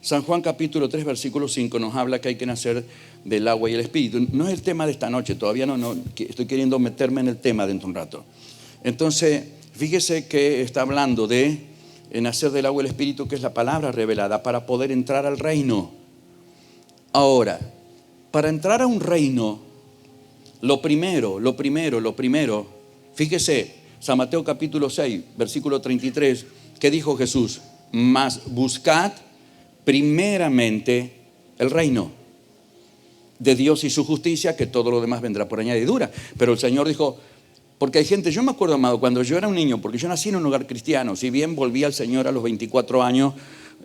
San Juan capítulo 3, versículo 5 nos habla que hay que nacer del agua y el espíritu. No es el tema de esta noche, todavía no estoy queriendo meterme en el tema dentro de un rato. Entonces, fíjese que está hablando de nacer del agua y el espíritu, que es la palabra revelada para poder entrar al reino. Ahora, para entrar a un reino, lo primero, fíjese, San Mateo capítulo 6, versículo 33, ¿qué dijo Jesús? Mas buscad primeramente el reino de Dios y su justicia, que todo lo demás vendrá por añadidura. Pero el Señor dijo, porque hay gente, yo me acuerdo, amado, cuando yo era un niño, porque yo nací en un hogar cristiano, si bien volví al Señor a los 24 años,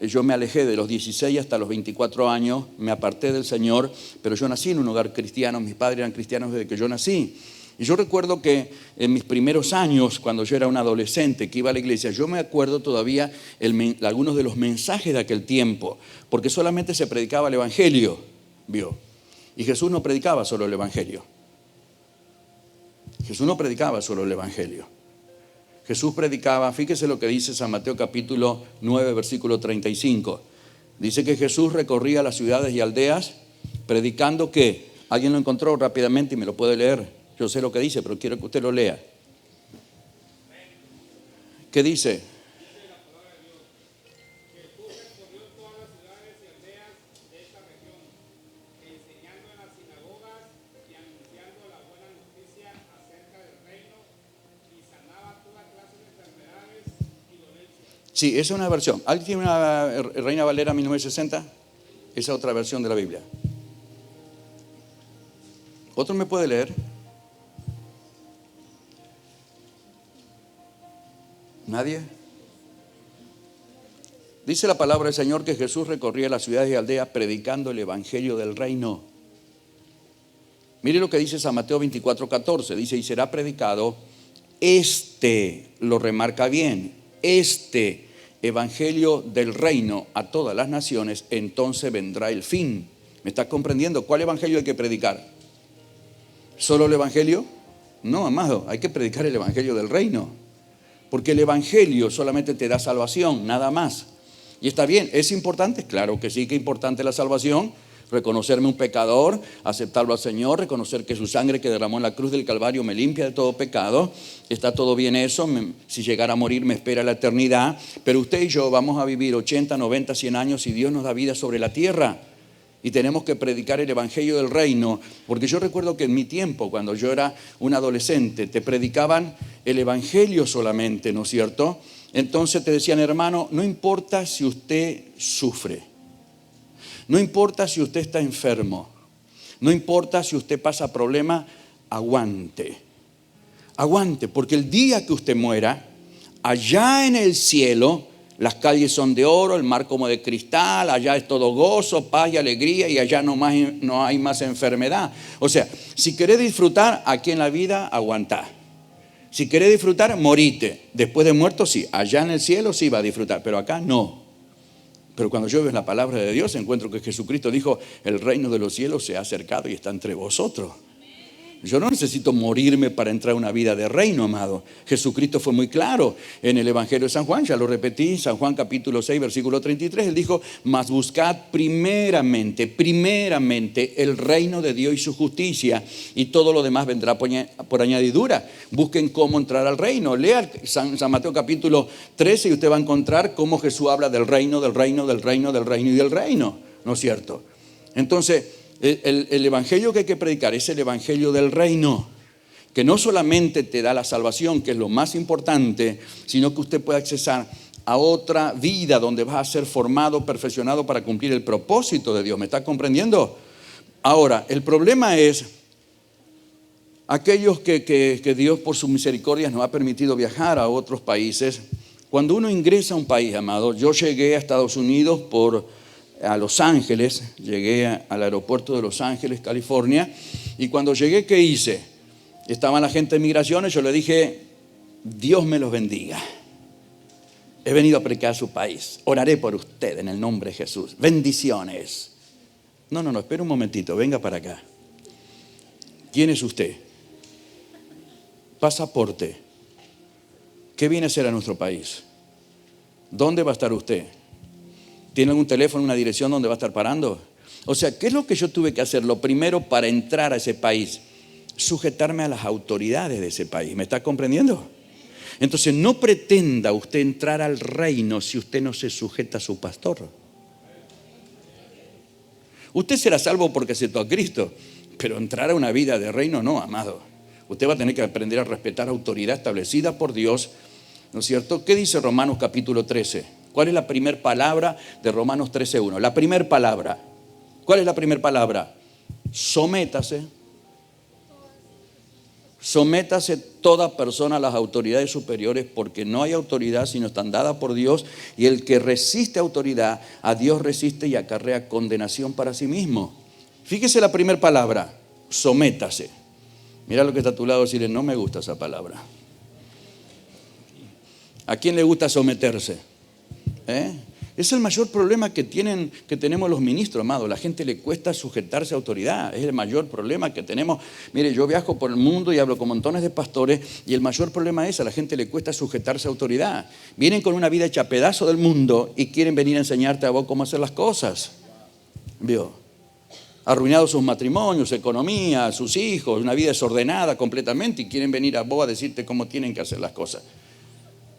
yo me alejé de los 16 hasta los 24 años, me aparté del Señor, pero yo nací en un hogar cristiano, mis padres eran cristianos desde que yo nací. Y yo recuerdo que en mis primeros años, cuando yo era un adolescente que iba a la iglesia, yo me acuerdo todavía algunos de los mensajes de aquel tiempo, porque solamente se predicaba el evangelio, ¿vio? Y Jesús no predicaba solo el evangelio. Jesús no predicaba solo el evangelio. Jesús predicaba, fíjese lo que dice San Mateo capítulo 9, versículo 35. Dice que Jesús recorría las ciudades y aldeas predicando que, ¿alguien lo encontró rápidamente y me lo puede leer? Yo sé lo que dice, pero quiero que usted lo lea. ¿Qué dice? Sí, esa es una versión. ¿Alguien tiene una Reina Valera 1960? Esa es otra versión de la Biblia. ¿Otro me puede leer? ¿Nadie? Dice la palabra del Señor que Jesús recorría las ciudades y aldeas predicando el evangelio del reino. Mire lo que dice San Mateo 24:14. Dice, y será predicado lo remarca bien, evangelio del reino a todas las naciones, entonces vendrá el fin. ¿Me estás comprendiendo? ¿Cuál evangelio hay que predicar? ¿Solo el evangelio? No, amado, hay que predicar el evangelio del reino. Porque el evangelio solamente te da salvación, nada más. Y está bien, ¿es importante? Claro que sí, que es importante la salvación. Reconocerme un pecador, aceptarlo al Señor, reconocer que su sangre que derramó en la cruz del Calvario me limpia de todo pecado. Está todo bien eso, si llegara a morir me espera la eternidad. Pero usted y yo vamos a vivir 80, 90, 100 años y Dios nos da vida sobre la tierra. Y tenemos que predicar el evangelio del reino. Porque yo recuerdo que en mi tiempo, cuando yo era un adolescente, te predicaban el evangelio solamente, ¿no es cierto? Entonces te decían, hermano, no importa si usted sufre. No importa si usted está enfermo, no importa si usted pasa problemas, aguante, porque el día que usted muera, allá en el cielo, las calles son de oro, el mar como de cristal, allá es todo gozo, paz y alegría y allá no hay más enfermedad. O sea, si querés disfrutar aquí en la vida, aguantá. Si querés disfrutar, morite. Después de muerto, sí, allá en el cielo sí va a disfrutar, pero acá no. Pero cuando yo veo la palabra de Dios, encuentro que Jesucristo dijo, el reino de los cielos se ha acercado y está entre vosotros. Yo no necesito morirme para entrar a una vida de reino, amado. Jesucristo fue muy claro en el Evangelio de San Juan, ya lo repetí, San Juan capítulo 6, versículo 33. Él dijo, mas buscad primeramente el reino de Dios y su justicia, y todo lo demás vendrá por añadidura. Busquen cómo entrar al reino. Lea San Mateo capítulo 13 y usted va a encontrar cómo Jesús habla del reino, del reino, del reino, del reino y del reino. ¿No es cierto? Entonces, el evangelio que hay que predicar es el evangelio del reino, que no solamente te da la salvación, que es lo más importante, sino que usted puede accesar a otra vida donde vas a ser formado, perfeccionado para cumplir el propósito de Dios. ¿Me está comprendiendo? Ahora, el problema es aquellos que Dios por sus misericordias nos ha permitido viajar a otros países. Cuando uno ingresa a un país, amado, yo llegué a Estados Unidos a Los Ángeles, llegué al aeropuerto de Los Ángeles, California, y cuando llegué, ¿qué hice? Estaban la gente de migraciones, yo le dije, Dios me los bendiga. He venido a predicar a su país, oraré por usted en el nombre de Jesús, bendiciones. No, espera un momentito, venga para acá. ¿Quién es usted? Pasaporte. ¿Qué viene a hacer a nuestro país? ¿Dónde va a estar usted? ¿Tiene algún teléfono, una dirección donde va a estar parando? O sea, ¿qué es lo que yo tuve que hacer? Lo primero para entrar a ese país, sujetarme a las autoridades de ese país. ¿Me está comprendiendo? Entonces no pretenda usted entrar al reino si usted no se sujeta a su pastor. Usted será salvo porque aceptó a Cristo, pero entrar a una vida de reino no, amado. Usted va a tener que aprender a respetar autoridad establecida por Dios, ¿no es cierto? ¿Qué dice Romanos capítulo 13? ¿Cuál es la primera palabra de Romanos 13:1? La primera palabra. ¿Cuál es la primera palabra? Sométase. Sométase toda persona a las autoridades superiores, porque no hay autoridad sino están dadas por Dios, y el que resiste autoridad a Dios resiste y acarrea condenación para sí mismo. Fíjese la primera palabra, sométase. Mira lo que está a tu lado, decirle, no me gusta esa palabra. ¿A quién le gusta someterse? Es el mayor problema que tenemos los ministros, amados. La gente le cuesta sujetarse a autoridad. Es el mayor problema que tenemos. Mire, yo viajo por el mundo y hablo con montones de pastores, y el mayor problema es a la gente le cuesta sujetarse a autoridad. Vienen con una vida hecha pedazo del mundo y quieren venir a enseñarte a vos cómo hacer las cosas. ¿Vio? Arruinados sus matrimonios, su economía, sus hijos, una vida desordenada completamente, y quieren venir a vos a decirte cómo tienen que hacer las cosas.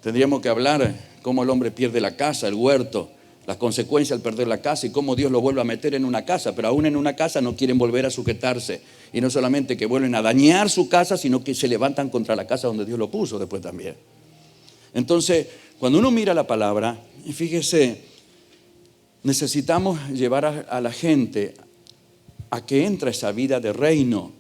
Tendríamos que hablar cómo el hombre pierde la casa, el huerto, las consecuencias al perder la casa y cómo Dios lo vuelve a meter en una casa. Pero aún en una casa no quieren volver a sujetarse. Y no solamente que vuelven a dañar su casa, sino que se levantan contra la casa donde Dios lo puso después también. Entonces, cuando uno mira la palabra, fíjese, necesitamos llevar a la gente a que entre esa vida de reino.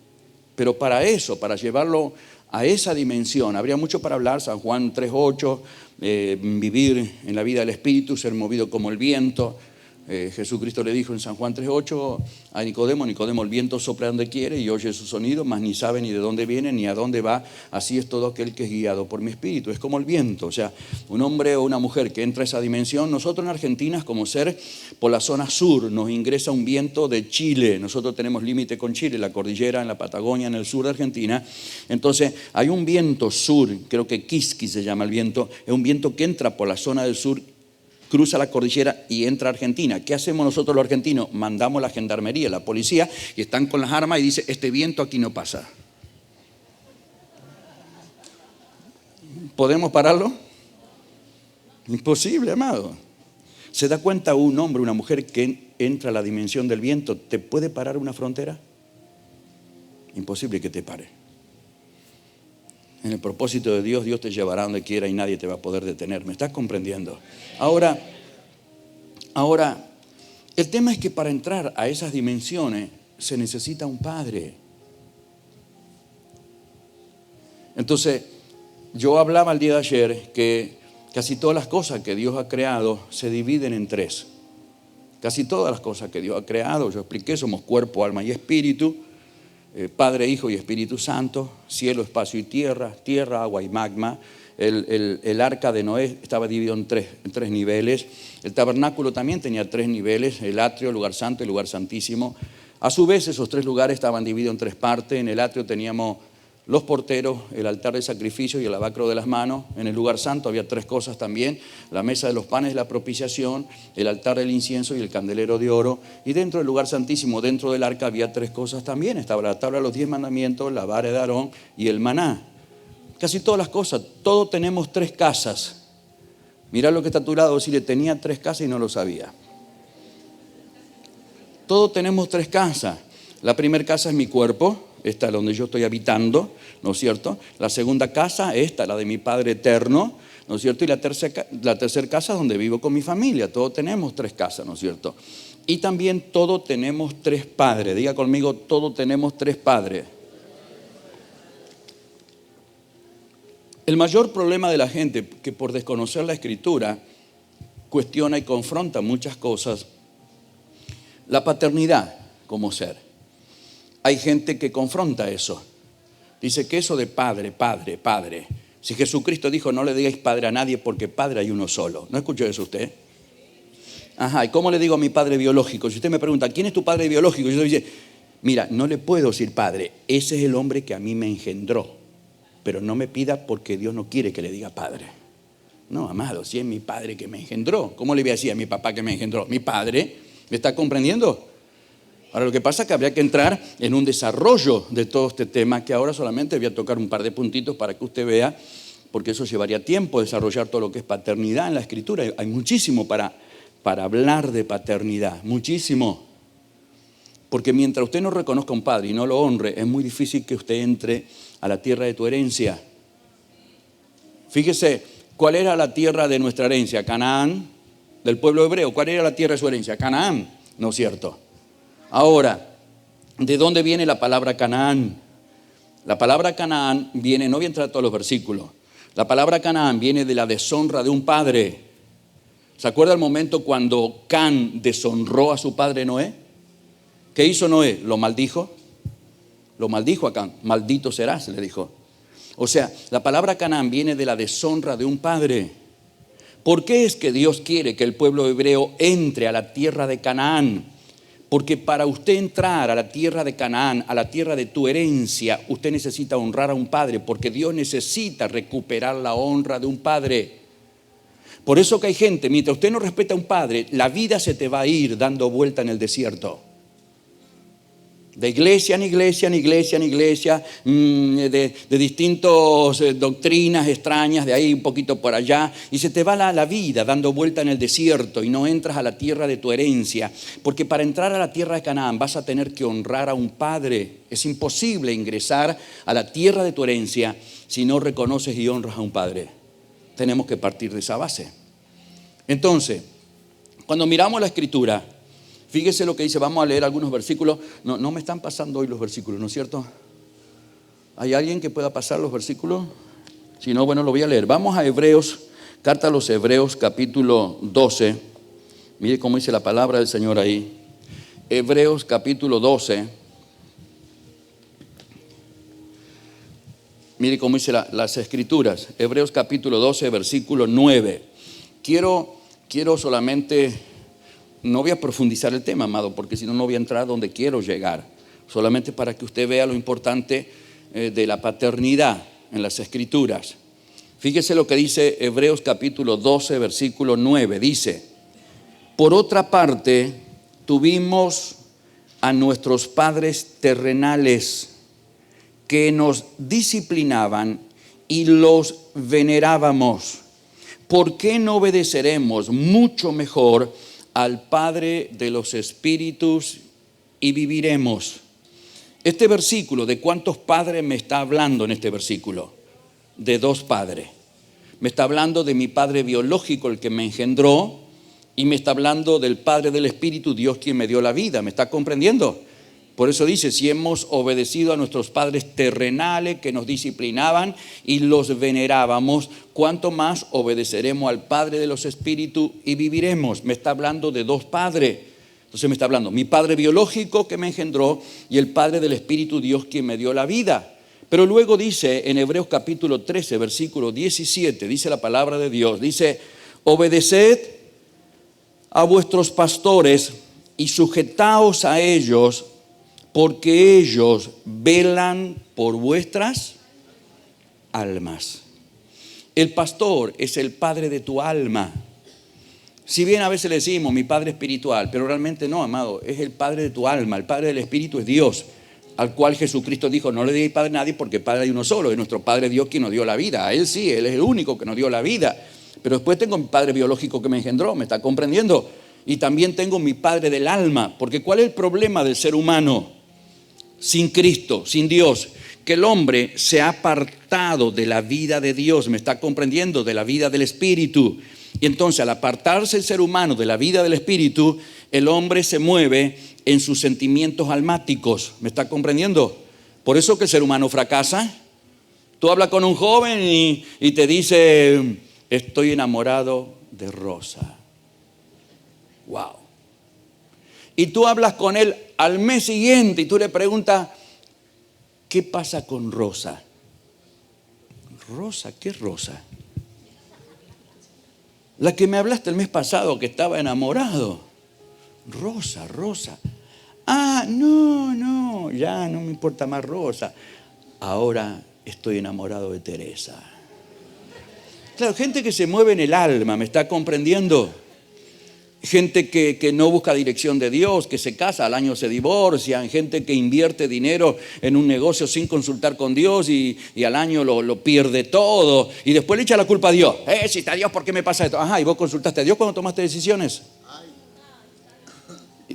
Pero para eso, para llevarlo a esa dimensión, habría mucho para hablar. San Juan 3:8, vivir en la vida del Espíritu, ser movido como el viento. Jesucristo le dijo en San Juan 3:8 a Nicodemo, el viento sopla donde quiere y oye su sonido, mas ni sabe ni de dónde viene ni a dónde va. Así es todo aquel que es guiado por mi Espíritu. Es como el viento. O sea, un hombre o una mujer que entra a esa dimensión. Nosotros en Argentina, como ser por la zona sur, nos ingresa un viento de Chile. Nosotros tenemos límite con Chile, la cordillera en la Patagonia, en el sur de Argentina. Entonces hay un viento sur, creo que Quisqui se llama el viento. Es un viento que entra por la zona del sur, cruza la cordillera y entra a Argentina. ¿Qué hacemos nosotros los argentinos? Mandamos la gendarmería, la policía, y están con las armas y dice, este viento aquí no pasa. ¿Podemos pararlo? Imposible, amado. ¿Se da cuenta un hombre, una mujer que entra a la dimensión del viento, te puede parar una frontera? Imposible que te pare. En el propósito de Dios, Dios te llevará donde quiera y nadie te va a poder detener. ¿Me estás comprendiendo? Ahora, el tema es que para entrar a esas dimensiones se necesita un padre. Entonces, yo hablaba el día de ayer que casi todas las cosas que Dios ha creado se dividen en tres. Casi todas las cosas que Dios ha creado, yo expliqué, somos cuerpo, alma y espíritu. Padre, Hijo y Espíritu Santo, cielo, espacio y tierra, tierra, agua y magma. El arca de Noé estaba dividido en tres niveles. El tabernáculo también tenía 3 niveles, el atrio, el lugar santo y el lugar santísimo. A su vez, esos 3 lugares estaban divididos en 3 partes. En el atrio teníamos los porteros, el altar de sacrificio y el lavacro de las manos. En el lugar santo había 3 cosas también: la mesa de los panes de la propiciación, el altar del incienso y el candelero de oro. Y dentro del lugar santísimo, dentro del arca, había 3 cosas también. Estaba la tabla de los 10 mandamientos, la vara de Aarón y el maná. Casi todas las cosas, todos tenemos 3 casas. Mirá lo que está a tu lado, decirle, tenía 3 casas y no lo sabía. Todos tenemos 3 casas. La primera casa es mi cuerpo, esta es donde yo estoy habitando, ¿no es cierto? La segunda casa, esta, la de mi Padre eterno, ¿no es cierto? Y la tercera casa donde vivo con mi familia. Todos tenemos 3 casas, ¿no es cierto? Y también todos tenemos 3 padres. Diga conmigo, todos tenemos 3 padres. El mayor problema de la gente que por desconocer la Escritura cuestiona y confronta muchas cosas. La paternidad como ser. Hay gente que confronta eso. Dice que eso de padre. Si Jesucristo dijo, no le digáis padre a nadie porque padre hay uno solo. ¿No escuchó eso usted? Ajá, ¿y cómo le digo a mi padre biológico? Si usted me pregunta, ¿quién es tu padre biológico? Yo le digo, mira, no le puedo decir padre. Ese es el hombre que a mí me engendró. Pero no me pida porque Dios no quiere que le diga padre. No, amado, si es mi padre que me engendró. ¿Cómo le voy a decir a mi papá que me engendró? Mi padre, ¿me está comprendiendo? Ahora, lo que pasa es que habría que entrar en un desarrollo de todo este tema, que ahora solamente voy a tocar un par de puntitos para que usted vea, porque eso llevaría tiempo desarrollar todo lo que es paternidad en la Escritura. Hay muchísimo para hablar de paternidad, muchísimo. Porque mientras usted no reconozca a un padre y no lo honre, es muy difícil que usted entre a la tierra de tu herencia. Fíjese, ¿cuál era la tierra de nuestra herencia? Canaán, del pueblo hebreo. ¿Cuál era la tierra de su herencia? Canaán, ¿no es cierto? Ahora, ¿de dónde viene la palabra Canaán? La palabra Canaán viene, no voy a entrar a todos los versículos, la palabra Canaán viene de la deshonra de un padre. ¿Se acuerda el momento cuando Can deshonró a su padre Noé? ¿Qué hizo Noé? Lo maldijo a Can, maldito serás, le dijo. O sea, la palabra Canaán viene de la deshonra de un padre. ¿Por qué es que Dios quiere que el pueblo hebreo entre a la tierra de Canaán? Porque para usted entrar a la tierra de Canaán, a la tierra de tu herencia, usted necesita honrar a un padre, porque Dios necesita recuperar la honra de un padre. Por eso que hay gente, mientras usted no respeta a un padre, la vida se te va a ir dando vuelta en el desierto. De iglesia en iglesia, en iglesia en iglesia, de distintas doctrinas extrañas, de ahí un poquito por allá, y se te va la vida dando vuelta en el desierto y no entras a la tierra de tu herencia, porque para entrar a la tierra de Canaán vas a tener que honrar a un padre. Es imposible ingresar a la tierra de tu herencia si no reconoces y honras a un padre. Tenemos que partir de esa base. Entonces, cuando miramos la Escritura, fíjese lo que dice. Vamos a leer algunos versículos. No me están pasando hoy los versículos, ¿no es cierto? ¿Hay alguien que pueda pasar los versículos? Si no, bueno, lo voy a leer. Vamos a Hebreos, carta a los Hebreos, capítulo 12. Mire cómo dice la palabra del Señor ahí. Hebreos, capítulo 12. Mire cómo dice las Escrituras. Hebreos, capítulo 12, versículo 9. Quiero solamente... No voy a profundizar el tema, amado, porque si no, no voy a entrar donde quiero llegar. Solamente para que usted vea lo importante de la paternidad en las Escrituras. Fíjese lo que dice Hebreos capítulo 12, versículo 9. Dice: por otra parte, tuvimos a nuestros padres terrenales que nos disciplinaban y los venerábamos. ¿Por qué no obedeceremos mucho mejor al Padre de los Espíritus y viviremos? Este versículo, ¿de cuántos padres me está hablando en este versículo? De dos padres. Me está hablando de mi padre biológico, el que me engendró, y me está hablando del Padre del Espíritu, Dios quien me dio la vida. ¿Me está comprendiendo? Por eso dice, si hemos obedecido a nuestros padres terrenales que nos disciplinaban y los venerábamos, ¿cuánto más obedeceremos al Padre de los Espíritus y viviremos? Me está hablando de dos padres. Entonces me está hablando mi padre biológico que me engendró y el Padre del Espíritu, Dios quien me dio la vida. Pero luego dice en Hebreos capítulo 13, versículo 17, dice la palabra de Dios, dice: obedeced a vuestros pastores y sujetaos a ellos, porque ellos velan por vuestras almas. El pastor es el padre de tu alma. Si bien a veces le decimos mi padre espiritual, pero realmente no, amado, es el padre de tu alma. El padre del espíritu es Dios, al cual Jesucristo dijo: no le digáis padre a nadie, porque padre hay uno solo, es nuestro Padre Dios quien nos dio la vida. A Él sí, Él es el único que nos dio la vida. Pero después tengo mi padre biológico que me engendró, ¿me está comprendiendo? Y también tengo mi padre del alma, porque ¿cuál es el problema del ser humano sin Cristo, sin Dios? Que el hombre se ha apartado de la vida de Dios, ¿me está comprendiendo? De la vida del Espíritu. Y entonces, al apartarse el ser humano de la vida del Espíritu, el hombre se mueve en sus sentimientos almáticos, ¿me está comprendiendo? Por eso que el ser humano fracasa. Tú hablas con un joven y te dice: estoy enamorado de Rosa. Wow. Y tú hablas con él al mes siguiente y tú le preguntas: ¿qué pasa con Rosa? Rosa, ¿qué Rosa? La que me hablaste el mes pasado que estaba enamorado. Rosa. Ah, no, ya no me importa más Rosa. Ahora estoy enamorado de Teresa. Claro, gente que se mueve en el alma, ¿me está comprendiendo? Gente que no busca dirección de Dios, que se casa, al año se divorcian, gente que invierte dinero en un negocio sin consultar con Dios y al año lo pierde todo y después le echa la culpa a Dios. Si está Dios, ¿por qué me pasa esto? Ajá, ¿y vos consultaste a Dios cuando tomaste decisiones?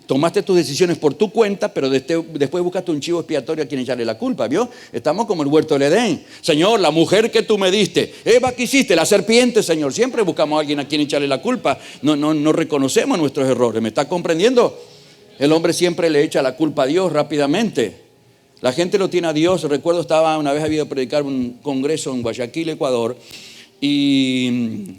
Tomaste tus decisiones por tu cuenta, pero después buscaste un chivo expiatorio a quien echarle la culpa, ¿vio? Estamos como el huerto del Edén. Señor, la mujer que tú me diste. Eva, ¿qué hiciste? La serpiente, Señor. Siempre buscamos a alguien a quien echarle la culpa. No reconocemos nuestros errores. ¿Me está comprendiendo? El hombre siempre le echa la culpa a Dios rápidamente. La gente lo tiene a Dios. Recuerdo, una vez había predicar un congreso en Guayaquil, Ecuador, y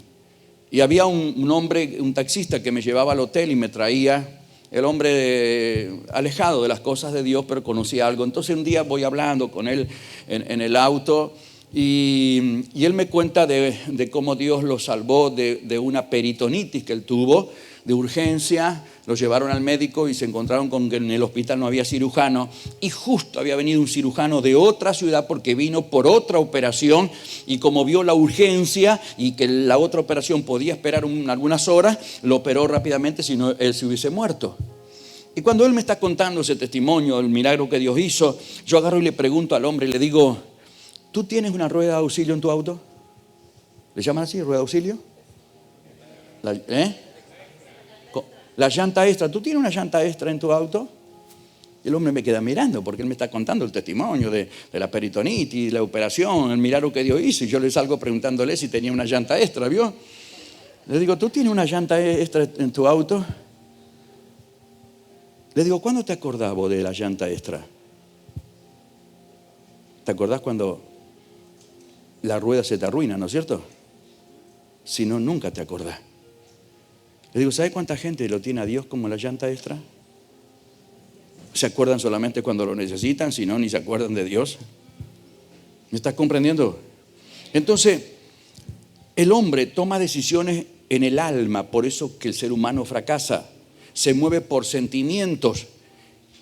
había un hombre, un taxista que me llevaba al hotel y me traía. El hombre alejado de las cosas de Dios, pero conocía algo. Entonces un día voy hablando con él en el auto y él me cuenta de cómo Dios lo salvó de una peritonitis que él tuvo, de urgencia. Lo llevaron al médico y se encontraron con que en el hospital no había cirujano. Y justo había venido un cirujano de otra ciudad porque vino por otra operación. Y como vio la urgencia y que la otra operación podía esperar algunas horas, lo operó rápidamente, si no él se hubiese muerto. Y cuando él me está contando ese testimonio, el milagro que Dios hizo, yo agarro y le pregunto al hombre y le digo, ¿tú tienes una rueda de auxilio en tu auto? ¿Le llaman así, rueda de auxilio? La llanta extra. ¿Tú tienes una llanta extra en tu auto? Y el hombre me queda mirando porque él me está contando el testimonio de la peritonitis, la operación, el milagro que Dios hizo. Y yo le salgo preguntándole si tenía una llanta extra, ¿vio? Le digo, ¿tú tienes una llanta extra en tu auto? Le digo, ¿cuándo te acordás vos de la llanta extra? ¿Te acordás cuando la rueda se te arruina, no es cierto? Si no, nunca te acordás. Le digo, ¿sabe cuánta gente lo tiene a Dios como la llanta extra? ¿Se acuerdan solamente cuando lo necesitan? Si no, ni se acuerdan de Dios. ¿Me estás comprendiendo? Entonces, el hombre toma decisiones en el alma, por eso que el ser humano fracasa. Se mueve por sentimientos.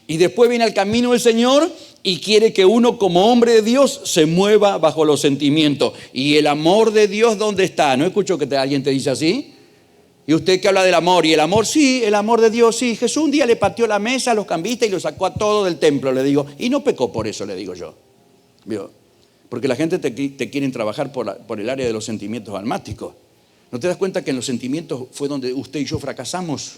Y después viene al camino del Señor y quiere que uno como hombre de Dios se mueva bajo los sentimientos. ¿Y el amor de Dios dónde está? ¿No escucho que alguien te dice así? Y usted que habla del amor, y el amor, sí, el amor de Dios, sí. Jesús un día le pateó la mesa a los cambistas y lo sacó a todo del templo, le digo. Y no pecó por eso, le digo yo. ¿Vio? Porque la gente te quiere trabajar por el área de los sentimientos almáticos. ¿No te das cuenta que en los sentimientos fue donde usted y yo fracasamos?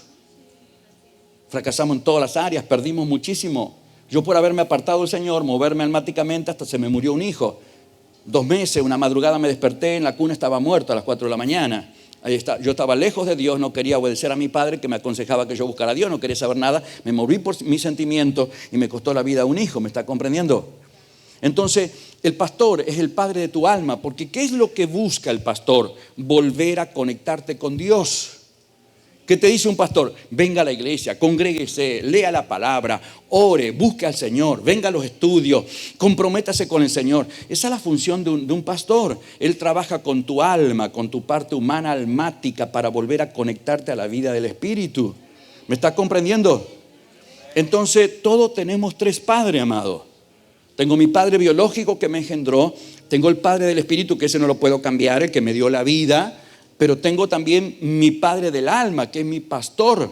Fracasamos en todas las áreas, perdimos muchísimo. Yo por haberme apartado del Señor, moverme almáticamente, hasta se me murió un hijo. 2 meses, una madrugada me desperté, en la cuna estaba muerto a las 4 de la mañana. Ahí está. Yo estaba lejos de Dios, no quería obedecer a mi padre que me aconsejaba que yo buscara a Dios, no quería saber nada, me moví por mis sentimientos y me costó la vida a un hijo, ¿me está comprendiendo? Entonces, el pastor es el padre de tu alma, porque ¿qué es lo que busca el pastor? Volver a conectarte con Dios. ¿Qué te dice un pastor? Venga a la iglesia, congréguese, lea la palabra, ore, busque al Señor, venga a los estudios, comprométase con el Señor. Esa es la función de un pastor. Él trabaja con tu alma, con tu parte humana almática para volver a conectarte a la vida del Espíritu. ¿Me estás comprendiendo? Entonces, todos tenemos 3 padres, amado. Tengo mi padre biológico que me engendró, tengo el padre del Espíritu, que ese no lo puedo cambiar, el que me dio la vida. Pero tengo también mi padre del alma, que es mi pastor,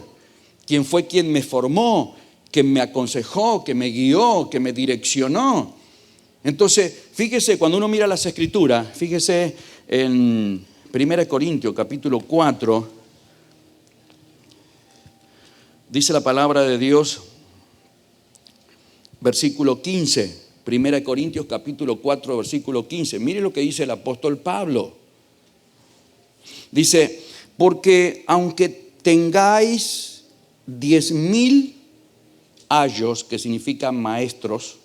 quien fue quien me formó, que me aconsejó, que me guió, que me direccionó. Entonces, fíjese, cuando uno mira las Escrituras, fíjese en 1 Corintios capítulo 4, dice la palabra de Dios, versículo 15, 1 Corintios capítulo 4, versículo 15. Mire lo que dice el apóstol Pablo. Dice, porque aunque tengáis 10,000 ayos, que significan maestros,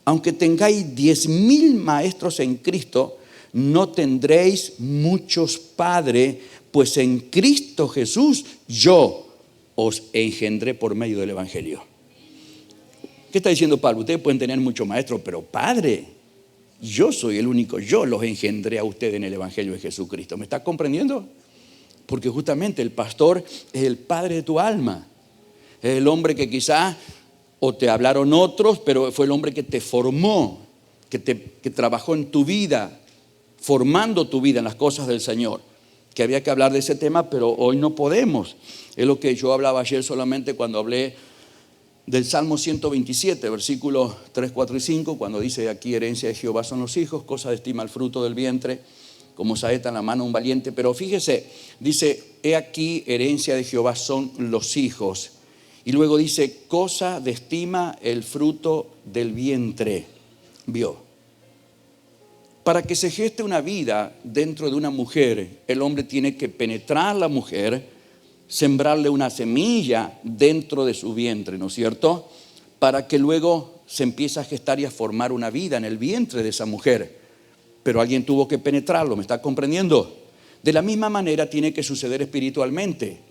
aunque tengáis 10,000 maestros en Cristo, no tendréis muchos padres, pues en Cristo Jesús yo os engendré por medio del Evangelio. ¿Qué está diciendo Pablo? Ustedes pueden tener muchos maestros, pero padre, yo soy el único, yo los engendré a ustedes en el Evangelio de Jesucristo. ¿Me está comprendiendo? Porque justamente el pastor es el padre de tu alma. Es el hombre que quizás o te hablaron otros, pero fue el hombre que te formó, que trabajó en tu vida formando tu vida en las cosas del Señor. Que había que hablar de ese tema, pero hoy no podemos. Es lo que yo hablaba ayer solamente cuando hablé del Salmo 127, versículos 3, 4 y 5, cuando dice aquí herencia de Jehová son los hijos, cosa de estima el fruto del vientre, como saeta en la mano un valiente. Pero fíjese, dice, he aquí herencia de Jehová son los hijos. Y luego dice, cosa de estima el fruto del vientre. ¿Vio? Para que se geste una vida dentro de una mujer, el hombre tiene que penetrar a la mujer, sembrarle una semilla dentro de su vientre, ¿no es cierto? Para que luego se empiece a gestar y a formar una vida en el vientre de esa mujer. Pero alguien tuvo que penetrarlo, ¿me está comprendiendo? De la misma manera tiene que suceder espiritualmente.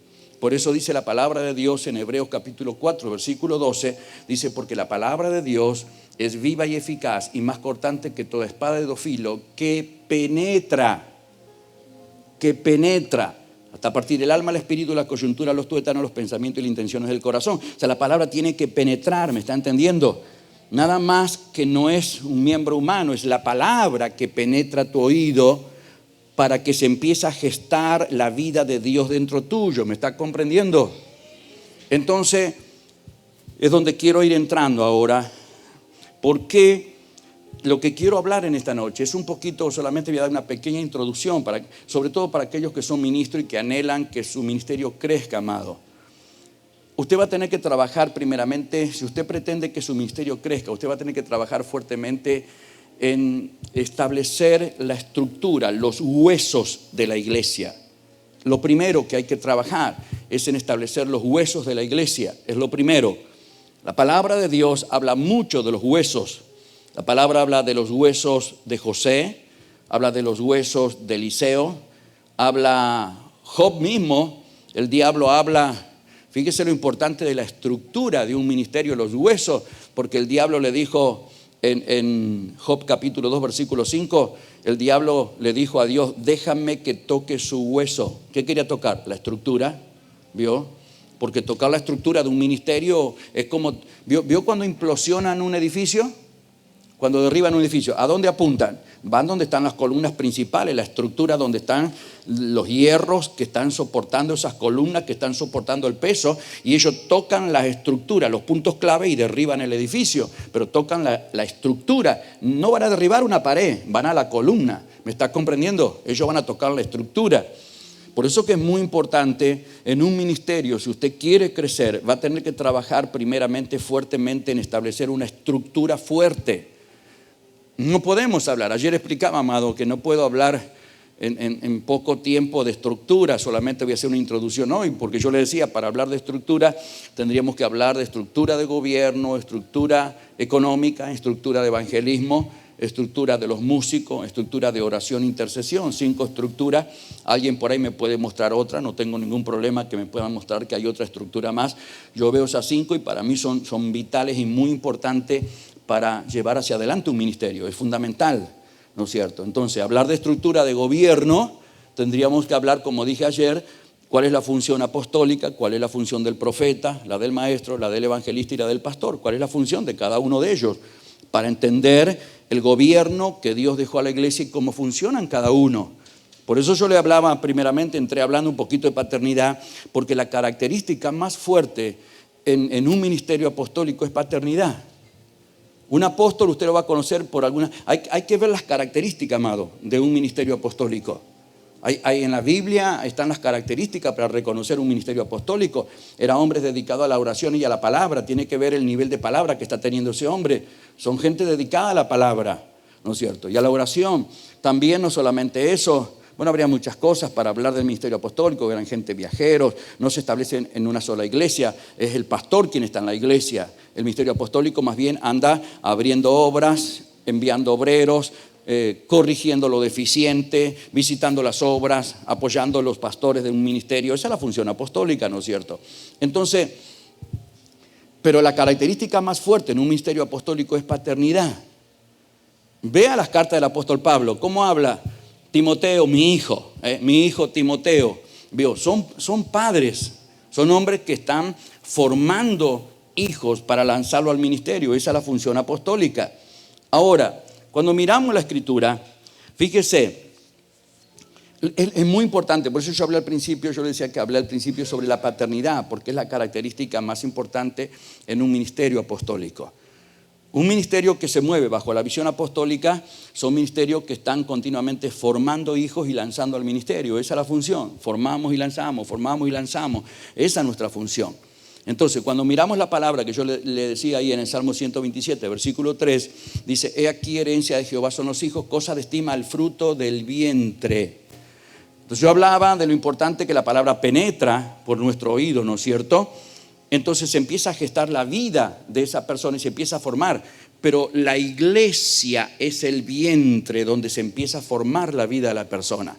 Por eso dice la palabra de Dios en Hebreos capítulo 4, versículo 12, dice, porque la palabra de Dios es viva y eficaz y más cortante que toda espada de dos filos, que penetra hasta partir del alma, el espíritu, la coyuntura, los tuétanos, los pensamientos y las intenciones del corazón. O sea, la palabra tiene que penetrar, ¿me está entendiendo? Nada más que no es un miembro humano, es la palabra que penetra tu oído para que se empiece a gestar la vida de Dios dentro tuyo, ¿me está comprendiendo? Entonces, es donde quiero ir entrando ahora, porque lo que quiero hablar en esta noche es un poquito, solamente voy a dar una pequeña introducción, sobre todo para aquellos que son ministros y que anhelan que su ministerio crezca, amado. Usted va a tener que trabajar primeramente, si usted pretende que su ministerio crezca, usted va a tener que trabajar fuertemente en establecer la estructura, los huesos de la iglesia. Lo primero que hay que trabajar es en establecer los huesos de la iglesia, es lo primero. La palabra de Dios habla mucho de los huesos. La palabra habla de los huesos de José, habla de los huesos de Eliseo, habla Job mismo, el diablo habla. Fíjese lo importante de la estructura de un ministerio, los huesos, porque el diablo le dijo en Job capítulo 2 versículo 5, el diablo le dijo a Dios, déjame que toque su hueso. ¿Qué quería tocar? La estructura, ¿vio? Porque tocar la estructura de un ministerio es como, ¿vio cuando implosionan un edificio? Cuando derriban un edificio, ¿a dónde apuntan? Van donde están las columnas principales, la estructura donde están los hierros que están soportando esas columnas, que están soportando el peso, y ellos tocan la estructura, los puntos clave, y derriban el edificio, pero tocan la estructura. No van a derribar una pared, van a la columna. ¿Me está comprendiendo? Ellos van a tocar la estructura. Por eso que es muy importante en un ministerio, si usted quiere crecer, va a tener que trabajar primeramente fuertemente en establecer una estructura fuerte. No podemos hablar, ayer explicaba, amado, que no puedo hablar en poco tiempo de estructura, solamente voy a hacer una introducción hoy, porque yo le decía, para hablar de estructura tendríamos que hablar de estructura de gobierno, estructura económica, estructura de evangelismo, estructura de los músicos, estructura de oración e intercesión, 5 estructuras. Alguien por ahí me puede mostrar otra, no tengo ningún problema que me puedan mostrar que hay otra estructura más. Yo veo esas 5 y para mí son vitales y muy importantes para llevar hacia adelante un ministerio, es fundamental, ¿no es cierto? Entonces, hablar de estructura de gobierno, tendríamos que hablar, como dije ayer, cuál es la función apostólica, cuál es la función del profeta, la del maestro, la del evangelista y la del pastor, cuál es la función de cada uno de ellos, para entender el gobierno que Dios dejó a la iglesia y cómo funcionan cada uno. Por eso yo le hablaba primeramente, entré hablando un poquito de paternidad, porque la característica más fuerte en un ministerio apostólico es paternidad. Un apóstol usted lo va a conocer por alguna. Hay que ver las características, amado, de un ministerio apostólico. Hay en la Biblia están las características para reconocer un ministerio apostólico. Era hombre dedicado a la oración y a la palabra. Tiene que ver el nivel de palabra que está teniendo ese hombre. Son gente dedicada a la palabra, ¿no es cierto? Y a la oración. También no solamente eso. Bueno, habría muchas cosas para hablar del ministerio apostólico, eran gente viajeros, no se establecen en una sola iglesia, es el pastor quien está en la iglesia. El ministerio apostólico más bien anda abriendo obras, enviando obreros, corrigiendo lo deficiente, visitando las obras, apoyando a los pastores de un ministerio. Esa es la función apostólica, ¿no es cierto? Entonces, pero la característica más fuerte en un ministerio apostólico es paternidad. Vea las cartas del apóstol Pablo, ¿cómo habla? Timoteo, mi hijo Timoteo, ¿vio? Son padres, son hombres que están formando hijos para lanzarlo al ministerio. Esa es la función apostólica. Ahora, cuando miramos la escritura, fíjese, Es muy importante, por eso yo hablé al principio, yo le decía que hablé al principio sobre la paternidad, porque es la característica más importante en un ministerio apostólico. Un ministerio que se mueve bajo la visión apostólica son ministerios que están continuamente formando hijos y lanzando al ministerio. Esa es la función. Formamos y lanzamos, formamos y lanzamos. Esa es nuestra función. Entonces, cuando miramos la palabra que yo le decía ahí en el Salmo 127, versículo 3, dice, he aquí herencia de Jehová son los hijos, cosa de estima el fruto del vientre. Entonces yo hablaba de lo importante que la palabra penetra por nuestro oído, ¿no es cierto? Entonces se empieza a gestar la vida de esa persona y se empieza a formar. Pero la iglesia es el vientre donde se empieza a formar la vida de la persona.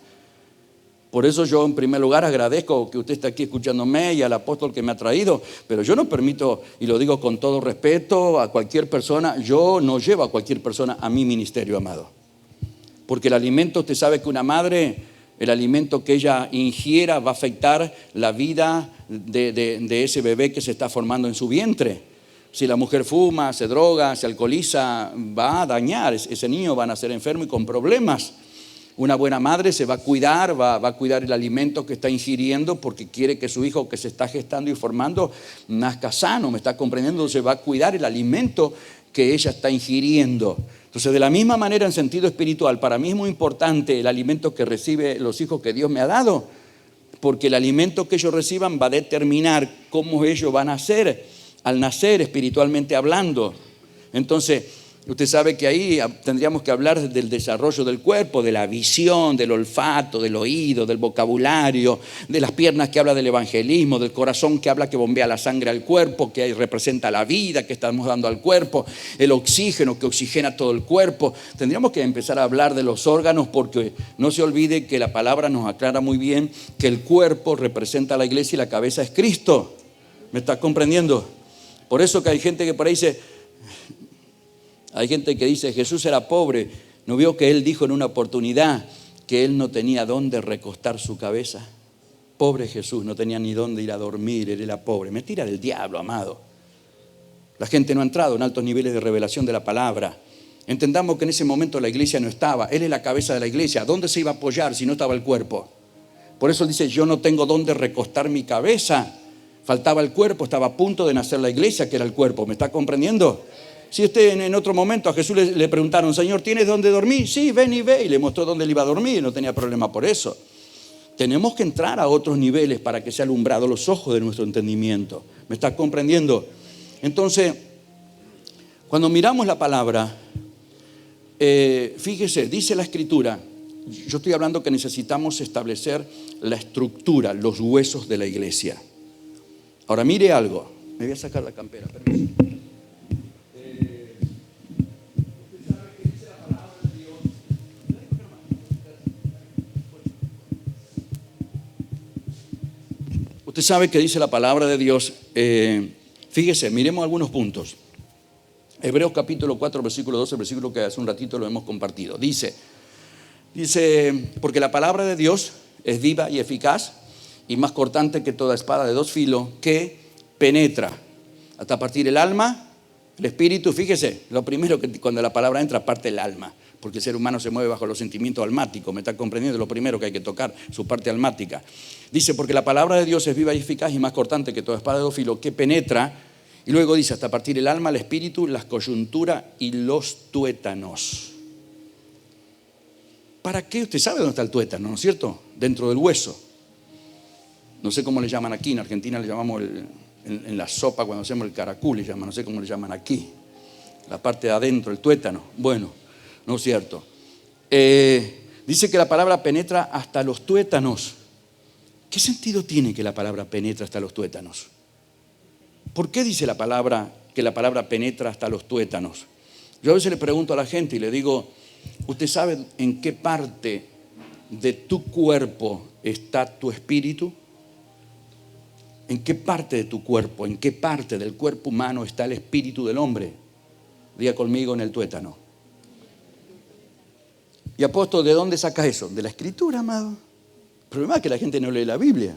Por eso yo en primer lugar agradezco que usted esté aquí escuchándome y al apóstol que me ha traído. Pero yo no permito, y lo digo con todo respeto, a cualquier persona, yo no llevo a cualquier persona a mi ministerio, amado. Porque el alimento, usted sabe que una madre, el alimento que ella ingiera va a afectar la vida de ese bebé que se está formando en su vientre. Si la mujer fuma, se droga, se alcoholiza, va a dañar. Ese niño va a nacer enfermo y con problemas. Una buena madre se va a cuidar, va a cuidar el alimento que está ingiriendo porque quiere que su hijo que se está gestando y formando nazca sano, ¿me está comprendiendo? Se va a cuidar el alimento que ella está ingiriendo. Entonces, de la misma manera, en sentido espiritual, para mí es muy importante el alimento que reciben los hijos que Dios me ha dado, porque el alimento que ellos reciban va a determinar cómo ellos van a ser al nacer espiritualmente hablando. Entonces, usted sabe que ahí tendríamos que hablar del desarrollo del cuerpo, de la visión, del olfato, del oído, del vocabulario, de las piernas que habla del evangelismo, del corazón que habla que bombea la sangre al cuerpo, que representa la vida que estamos dando al cuerpo, el oxígeno que oxigena todo el cuerpo. Tendríamos que empezar a hablar de los órganos porque no se olvide que la palabra nos aclara muy bien que el cuerpo representa a la iglesia y la cabeza es Cristo. ¿Me está comprendiendo? Por eso que hay gente que por ahí hay gente que dice, Jesús era pobre. ¿No vio que él dijo en una oportunidad que él no tenía dónde recostar su cabeza? Pobre Jesús, no tenía ni dónde ir a dormir, él era pobre. Mentira del diablo, amado. La gente no ha entrado en altos niveles de revelación de la palabra. Entendamos que en ese momento la iglesia no estaba. Él es la cabeza de la iglesia. ¿Dónde se iba a apoyar si no estaba el cuerpo? Por eso él dice, yo no tengo dónde recostar mi cabeza. Faltaba el cuerpo, estaba a punto de nacer la iglesia, que era el cuerpo. ¿Me está comprendiendo? Si usted en otro momento a Jesús le preguntaron, Señor, ¿tienes dónde dormir? Sí, ven y ve. Y le mostró dónde él iba a dormir, no tenía problema por eso. Tenemos que entrar a otros niveles para que sea alumbrado los ojos de nuestro entendimiento. ¿Me está comprendiendo? Entonces, cuando miramos la palabra, fíjese, dice la Escritura, yo estoy hablando que necesitamos establecer la estructura, los huesos de la iglesia. Ahora mire algo, me voy a sacar la campera, permiso. Usted sabe que dice la palabra de Dios, fíjese, miremos algunos puntos. Hebreos capítulo 4, versículo 12, versículo que hace un ratito lo hemos compartido. Dice, porque la palabra de Dios es viva y eficaz y más cortante que toda espada de dos filos que penetra hasta partir el alma, el espíritu. Fíjese, lo primero que cuando la palabra entra parte el alma. Porque el ser humano se mueve bajo los sentimientos almáticos, ¿me está comprendiendo? Lo primero que hay que tocar, su parte almática. Dice, porque la palabra de Dios es viva y eficaz y más cortante que toda espada de dos filos que penetra, y luego dice, hasta partir el alma, el espíritu, las coyunturas y los tuétanos. ¿Para qué? Usted sabe dónde está el tuétano, ¿no es cierto? Dentro del hueso. No sé cómo le llaman aquí, en Argentina le llamamos en la sopa cuando hacemos el caracú, le llaman, no sé cómo le llaman aquí. La parte de adentro, el tuétano. Bueno. ¿No es cierto? Dice que la palabra penetra hasta los tuétanos. ¿Qué sentido tiene que la palabra penetra hasta los tuétanos? ¿Por qué dice la palabra que la palabra penetra hasta los tuétanos? Yo a veces le pregunto a la gente y le digo, ¿usted sabe en qué parte de tu cuerpo está tu espíritu? ¿En qué parte de tu cuerpo, en qué parte del cuerpo humano está el espíritu del hombre? Diga conmigo, en el tuétano. Y apóstol, ¿de dónde sacas eso? De la Escritura, amado. El problema es que la gente no lee la Biblia.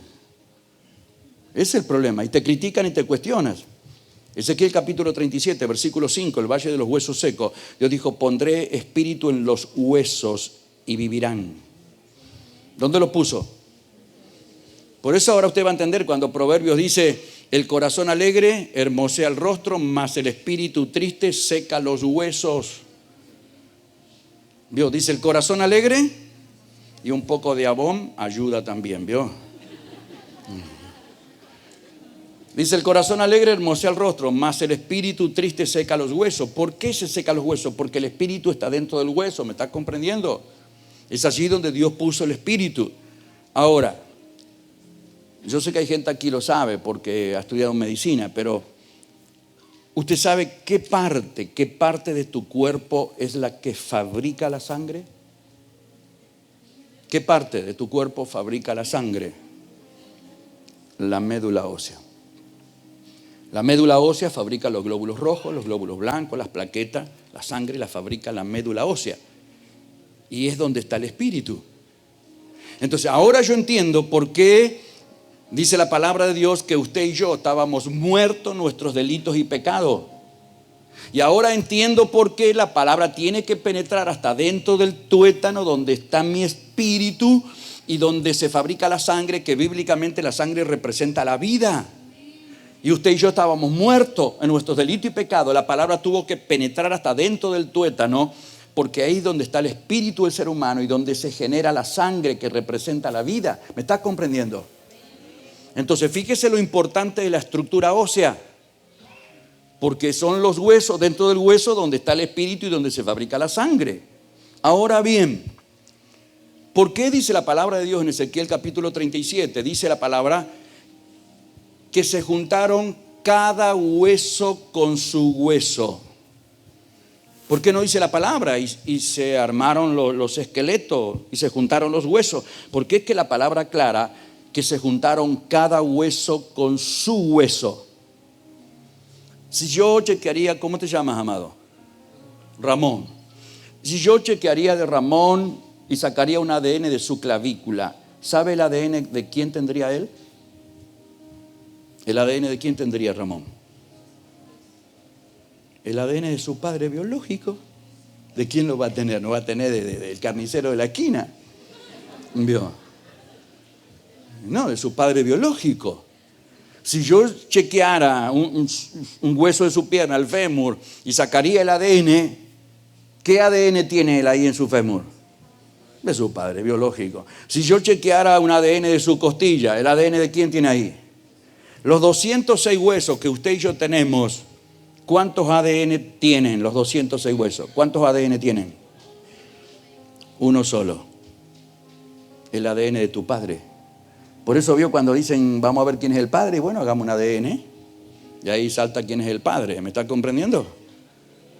Ese es el problema. Y te critican y te cuestionas. Ezequiel capítulo 37, versículo 5, el valle de los huesos secos. Dios dijo, pondré espíritu en los huesos y vivirán. ¿Dónde lo puso? Por eso ahora usted va a entender cuando Proverbios dice: el corazón alegre hermosea el rostro, mas el espíritu triste seca los huesos. ¿Vio? Dice el corazón alegre y un poco de abón ayuda también, ¿vio? Dice el corazón alegre hermosea el rostro, mas el espíritu triste seca los huesos. ¿Por qué se seca los huesos? Porque el espíritu está dentro del hueso, ¿me está comprendiendo? Es allí donde Dios puso el espíritu. Ahora, yo sé que hay gente aquí lo sabe porque ha estudiado medicina, pero ¿usted sabe qué parte de tu cuerpo es la que fabrica la sangre? ¿Qué parte de tu cuerpo fabrica la sangre? La médula ósea. La médula ósea fabrica los glóbulos rojos, los glóbulos blancos, las plaquetas, la sangre la fabrica la médula ósea. Y es donde está el espíritu. Entonces, ahora yo entiendo por qué dice la palabra de Dios que usted y yo estábamos muertos en nuestros delitos y pecados. Y ahora entiendo por qué la palabra tiene que penetrar hasta dentro del tuétano donde está mi espíritu y donde se fabrica la sangre, que bíblicamente la sangre representa la vida. Y usted y yo estábamos muertos en nuestros delitos y pecados. La palabra tuvo que penetrar hasta dentro del tuétano, porque ahí es donde está el espíritu del ser humano y donde se genera la sangre que representa la vida. ¿Me está comprendiendo? Entonces fíjese lo importante de la estructura ósea, porque son los huesos, dentro del hueso donde está el espíritu y donde se fabrica la sangre. Ahora bien, ¿por qué dice la palabra de Dios en Ezequiel capítulo 37? Dice la palabra que se juntaron cada hueso con su hueso. ¿Por qué no dice la palabra? Y se armaron los esqueletos y se juntaron los huesos. Porque es que la palabra aclara que se juntaron cada hueso con su hueso. Si yo chequearía, ¿cómo te llamas, amado? Ramón. Si yo chequearía de Ramón y sacaría un ADN de su clavícula, ¿sabe el ADN de quién tendría él? ¿El ADN de quién tendría Ramón? El ADN de su padre biológico. ¿De quién lo va a tener? No va a tener del carnicero de la esquina. ¿Vio? No, de su padre biológico. Si yo chequeara un hueso de su pierna, el fémur, y sacaría el ADN, ¿qué ADN tiene él ahí en su fémur? De su padre biológico. Si yo chequeara un ADN de su costilla, ¿el ADN de quién tiene ahí? Los 206 huesos que usted y yo tenemos, ¿cuántos ADN tienen los 206 huesos? ¿Cuántos ADN tienen? Uno solo. El ADN de tu padre. Por eso vio cuando dicen, vamos a ver quién es el padre. Bueno, hagamos un ADN. Y ahí salta quién es el padre. ¿Me está comprendiendo?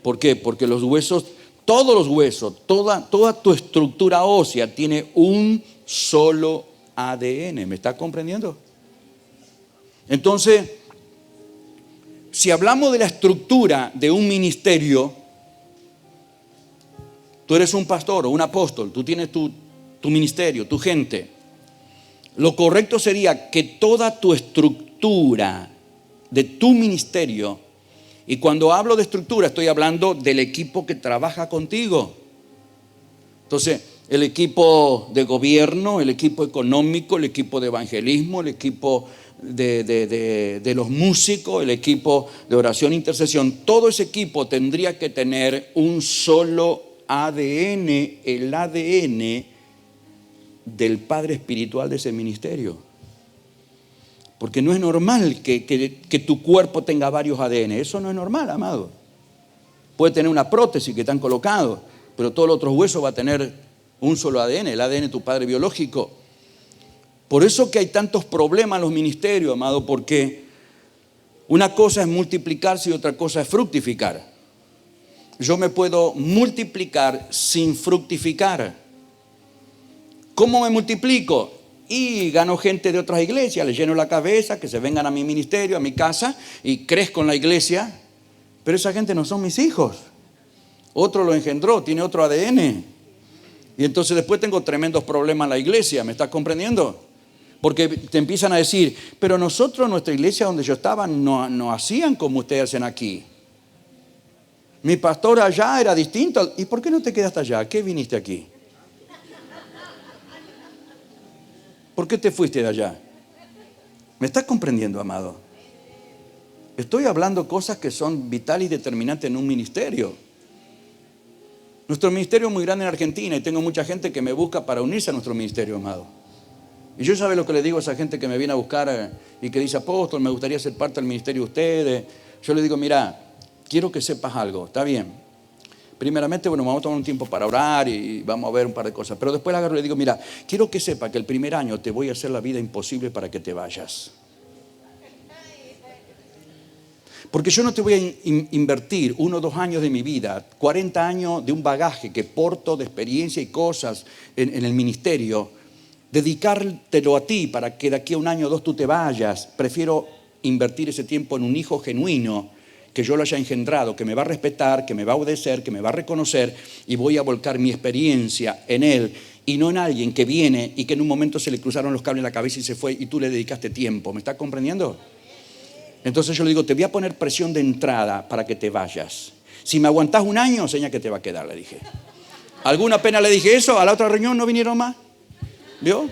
¿Por qué? Porque los huesos, todos los huesos, toda tu estructura ósea tiene un solo ADN. ¿Me está comprendiendo? Entonces, si hablamos de la estructura de un ministerio, tú eres un pastor o un apóstol, tú tienes tu ministerio, tu gente. Lo correcto sería que toda tu estructura de tu ministerio, y cuando hablo de estructura estoy hablando del equipo que trabaja contigo. Entonces, el equipo de gobierno, el equipo económico, el equipo de evangelismo, el equipo de los músicos, el equipo de oración e intercesión, todo ese equipo tendría que tener un solo ADN, el ADN del padre espiritual de ese ministerio. Porque no es normal que tu cuerpo tenga varios ADN. Eso no es normal, amado. Puede tener una prótesis que te han colocado, pero todos los otros huesos va a tener un solo ADN, el ADN de tu padre biológico. Por eso que hay tantos problemas en los ministerios, amado, porque una cosa es multiplicarse y otra cosa es fructificar. Yo me puedo multiplicar sin fructificar. ¿Cómo me multiplico? Y gano gente de otras iglesias, les lleno la cabeza, que se vengan a mi ministerio, a mi casa, y crezco en la iglesia. Pero esa gente no son mis hijos. Otro lo engendró, tiene otro ADN. Y entonces después tengo tremendos problemas en la iglesia, ¿me estás comprendiendo? Porque te empiezan a decir, pero nosotros en nuestra iglesia donde yo estaba no hacían como ustedes hacen aquí. Mi pastor allá era distinto. ¿Y por qué no te quedaste allá? ¿Qué viniste aquí? ¿Por qué te fuiste de allá? ¿Me estás comprendiendo, amado? Estoy hablando cosas que son vitales y determinantes en un ministerio. Nuestro ministerio es muy grande en Argentina y tengo mucha gente que me busca para unirse a nuestro ministerio, amado. Y yo sabe lo que le digo a esa gente que me viene a buscar y que dice, apóstol, me gustaría ser parte del ministerio de ustedes. Yo le digo, mira, quiero que sepas algo, está bien. Primeramente, bueno, vamos a tomar un tiempo para orar y vamos a ver un par de cosas. Pero después le agarro y le digo, mira, quiero que sepa que el primer año te voy a hacer la vida imposible para que te vayas. Porque yo no te voy a invertir 1 o 2 años de mi vida, 40 años de un bagaje que porto de experiencia y cosas en el ministerio, dedicártelo a ti para que de aquí a 1 año o 2 tú te vayas. Prefiero invertir ese tiempo en un hijo genuino, que yo lo haya engendrado, que me va a respetar, que me va a obedecer, que me va a reconocer, y voy a volcar mi experiencia en él y no en alguien que viene y que en un momento se le cruzaron los cables en la cabeza y se fue y tú le dedicaste tiempo. ¿Me estás comprendiendo? Entonces yo le digo, te voy a poner presión de entrada para que te vayas. Si me aguantás 1 año, seña que te va a quedar, le dije. Alguna pena le dije eso, a la otra reunión no vinieron más. ¿Vio?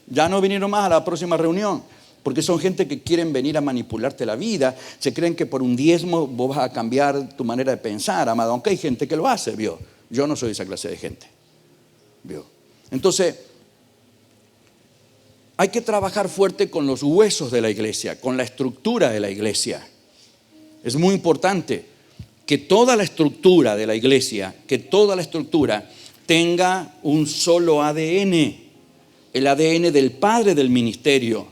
Ya no vinieron más a la próxima reunión. Porque son gente que quieren venir a manipularte la vida. Se creen que por un diezmo vos vas a cambiar tu manera de pensar, amado. Aunque hay gente que lo hace, ¿vio? Yo no soy esa clase de gente. ¿Vio? Entonces, hay que trabajar fuerte con los huesos de la iglesia, con la estructura de la iglesia. Es muy importante que toda la estructura de la iglesia, que toda la estructura tenga un solo ADN, el ADN del padre del ministerio.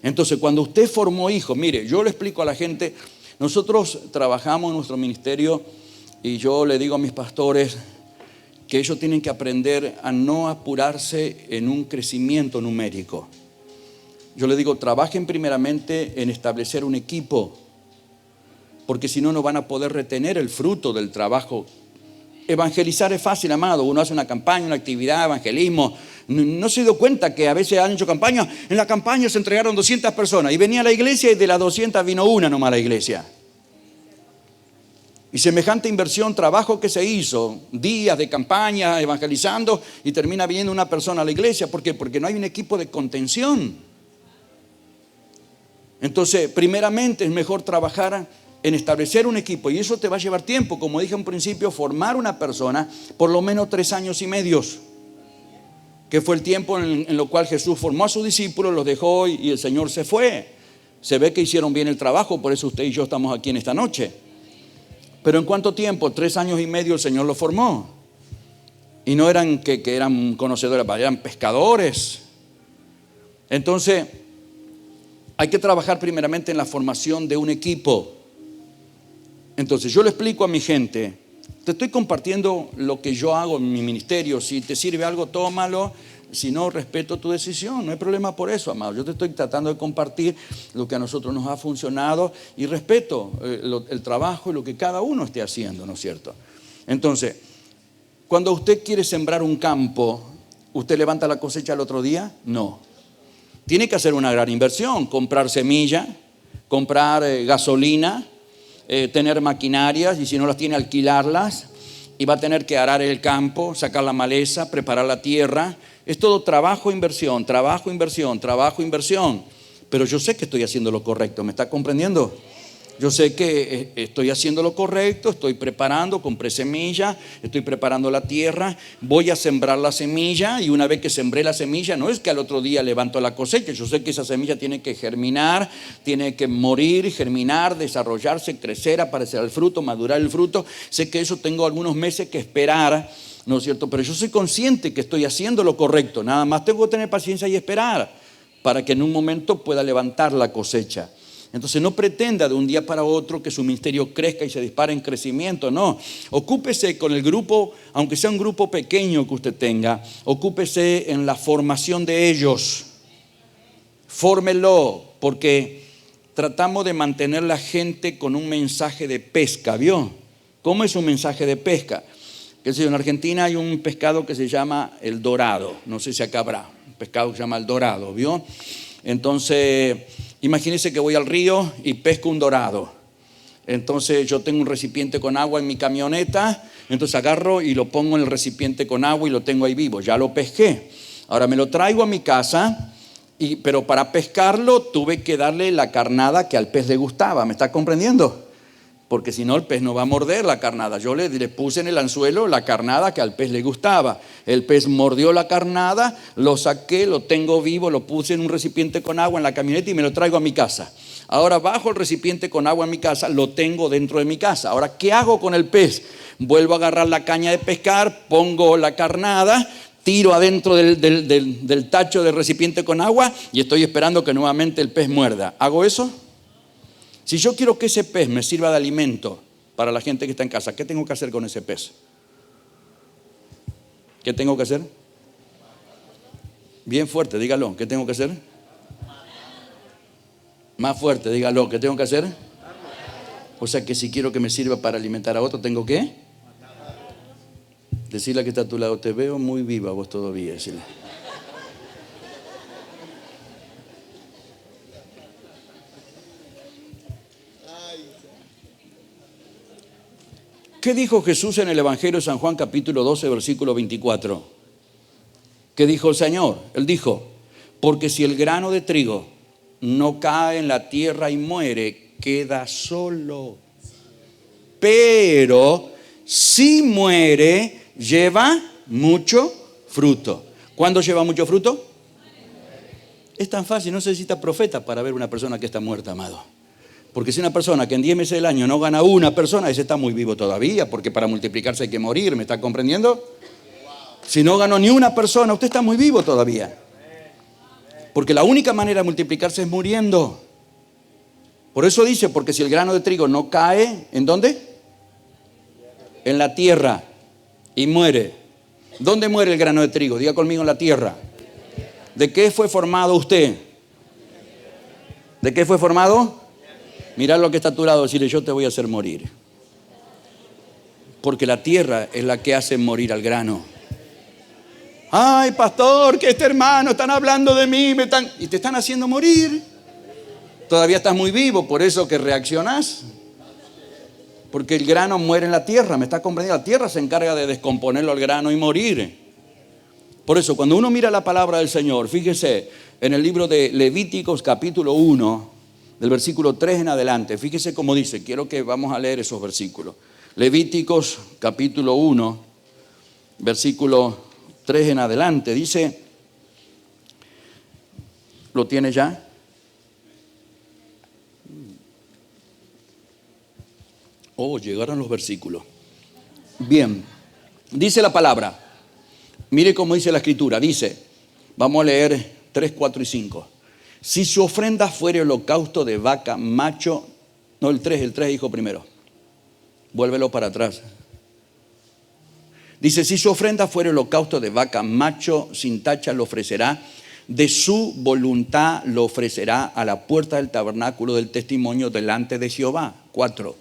Entonces, cuando usted formó hijos, mire, yo le explico a la gente, nosotros trabajamos en nuestro ministerio y yo le digo a mis pastores que ellos tienen que aprender a no apurarse en un crecimiento numérico. Yo le digo, trabajen primeramente en establecer un equipo, porque si no, no van a poder retener el fruto del trabajo. Evangelizar es fácil, amado. Uno hace una campaña, una actividad, evangelismo. No se dio cuenta que a veces han hecho campañas. En la campaña se entregaron 200 personas y venía a la iglesia y de las 200 vino 1 nomás a la iglesia. Y semejante inversión, trabajo que se hizo, días de campaña evangelizando y termina viniendo una persona a la iglesia. ¿Por qué? Porque no hay un equipo de contención. Entonces, primeramente es mejor trabajar en establecer un equipo y eso te va a llevar tiempo. Como dije en principio, formar una persona por lo menos 3 años y medio, que fue el tiempo en lo cual Jesús formó a sus discípulos, los dejó y el Señor se fue. Se ve que hicieron bien el trabajo, por eso usted y yo estamos aquí en esta noche. Pero ¿en cuánto tiempo? 3 años y medio el Señor los formó. Y no eran que eran conocedores, eran pescadores. Entonces, hay que trabajar primeramente en la formación de un equipo. Entonces, yo le explico a mi gente, te estoy compartiendo lo que yo hago en mi ministerio. Si te sirve algo, tómalo. Si no, respeto tu decisión. No hay problema por eso, amado. Yo te estoy tratando de compartir lo que a nosotros nos ha funcionado y respeto el trabajo y lo que cada uno esté haciendo, ¿no es cierto? Entonces, cuando usted quiere sembrar un campo, ¿usted levanta la cosecha el otro día? No. Tiene que hacer una gran inversión, comprar semilla, comprar gasolina, tener maquinarias y si no las tiene, alquilarlas. Y va a tener que arar el campo, sacar la maleza, preparar la tierra. Es todo trabajo, inversión, trabajo, inversión, trabajo, inversión. Pero yo sé que estoy haciendo lo correcto, ¿me está comprendiendo? Yo sé que estoy haciendo lo correcto, estoy preparando, compré semilla, estoy preparando la tierra, voy a sembrar la semilla y una vez que sembré la semilla, no es que al otro día levanto la cosecha, yo sé que esa semilla tiene que germinar, tiene que morir, germinar, desarrollarse, crecer, aparecer el fruto, madurar el fruto. Sé que eso tengo algunos meses que esperar, ¿no es cierto? Pero yo soy consciente que estoy haciendo lo correcto, nada más tengo que tener paciencia y esperar para que en un momento pueda levantar la cosecha. Entonces no pretenda de un día para otro que su ministerio crezca y se dispare en crecimiento, no. Ocúpese con el grupo, aunque sea un grupo pequeño que usted tenga, ocúpese en la formación de ellos. Fórmelo, porque tratamos de mantener la gente con un mensaje de pesca, ¿vio? ¿Cómo es un mensaje de pesca? Que en Argentina hay un pescado que se llama el dorado, no sé si acá habrá, un pescado que se llama el dorado, ¿vio? Entonces, imagínense que voy al río y pesco un dorado. Entonces yo tengo un recipiente con agua en mi camioneta, entonces agarro y lo pongo en el recipiente con agua y lo tengo ahí vivo, ya lo pesqué. Ahora me lo traigo a mi casa Pero para pescarlo tuve que darle la carnada que al pez le gustaba. ¿Me está comprendiendo? Porque si no, el pez no va a morder la carnada. Yo le puse en el anzuelo la carnada que al pez le gustaba. El pez mordió la carnada, lo saqué, lo tengo vivo, lo puse en un recipiente con agua en la camioneta y me lo traigo a mi casa. Ahora bajo el recipiente con agua en mi casa, lo tengo dentro de mi casa. Ahora, ¿qué hago con el pez? Vuelvo a agarrar la caña de pescar, pongo la carnada, tiro adentro del tacho del recipiente con agua y estoy esperando que nuevamente el pez muerda. ¿Hago eso? Si yo quiero que ese pez me sirva de alimento para la gente que está en casa, ¿qué tengo que hacer con ese pez? ¿Qué tengo que hacer? Bien fuerte, dígalo. ¿Qué tengo que hacer? Más fuerte, dígalo. ¿Qué tengo que hacer? O sea que si quiero que me sirva para alimentar a otro, ¿tengo que? Decirle que está a tu lado, te veo muy viva vos todavía. Decirle. ¿Qué dijo Jesús en el Evangelio de San Juan capítulo 12 versículo 24? ¿Qué dijo el Señor? Él dijo, porque si el grano de trigo no cae en la tierra y muere, queda solo. Pero si muere, lleva mucho fruto. ¿Cuándo lleva mucho fruto? Es tan fácil, no se necesita profeta para ver una persona que está muerta, amado. Porque si una persona que en 10 meses del año no gana una persona, ese está muy vivo todavía, porque para multiplicarse hay que morir, ¿me está comprendiendo? Si no ganó ni una persona, usted está muy vivo todavía. Porque la única manera de multiplicarse es muriendo. Por eso dice, porque si el grano de trigo no cae, ¿en dónde? En la tierra y muere. ¿Dónde muere el grano de trigo? Diga conmigo, en la tierra. ¿De qué fue formado usted? ¿De qué fue formado? Mirá lo que está a tu lado, decirle, yo te voy a hacer morir. Porque la tierra es la que hace morir al grano. Ay, pastor, que este hermano están hablando de mí, y te están haciendo morir. Todavía estás muy vivo, por eso que reaccionás. Porque el grano muere en la tierra, ¿me está comprendiendo? La tierra se encarga de descomponerlo al grano y morir. Por eso, cuando uno mira la palabra del Señor, fíjese en el libro de Levíticos capítulo 1, del versículo 3 en adelante, fíjese cómo dice, quiero que vamos a leer esos versículos. Levíticos capítulo 1, versículo 3 en adelante, dice, ¿lo tiene ya? Oh, llegaron los versículos. Bien, dice la palabra, mire cómo dice la escritura, dice, vamos a leer 3, 4 y 5. Si su ofrenda fuere holocausto de vaca macho, no el 3 dijo primero, vuélvelo para atrás. Dice, si su ofrenda fuere holocausto de vaca macho sin tacha lo ofrecerá, de su voluntad lo ofrecerá a la puerta del tabernáculo del testimonio delante de Jehová. 4.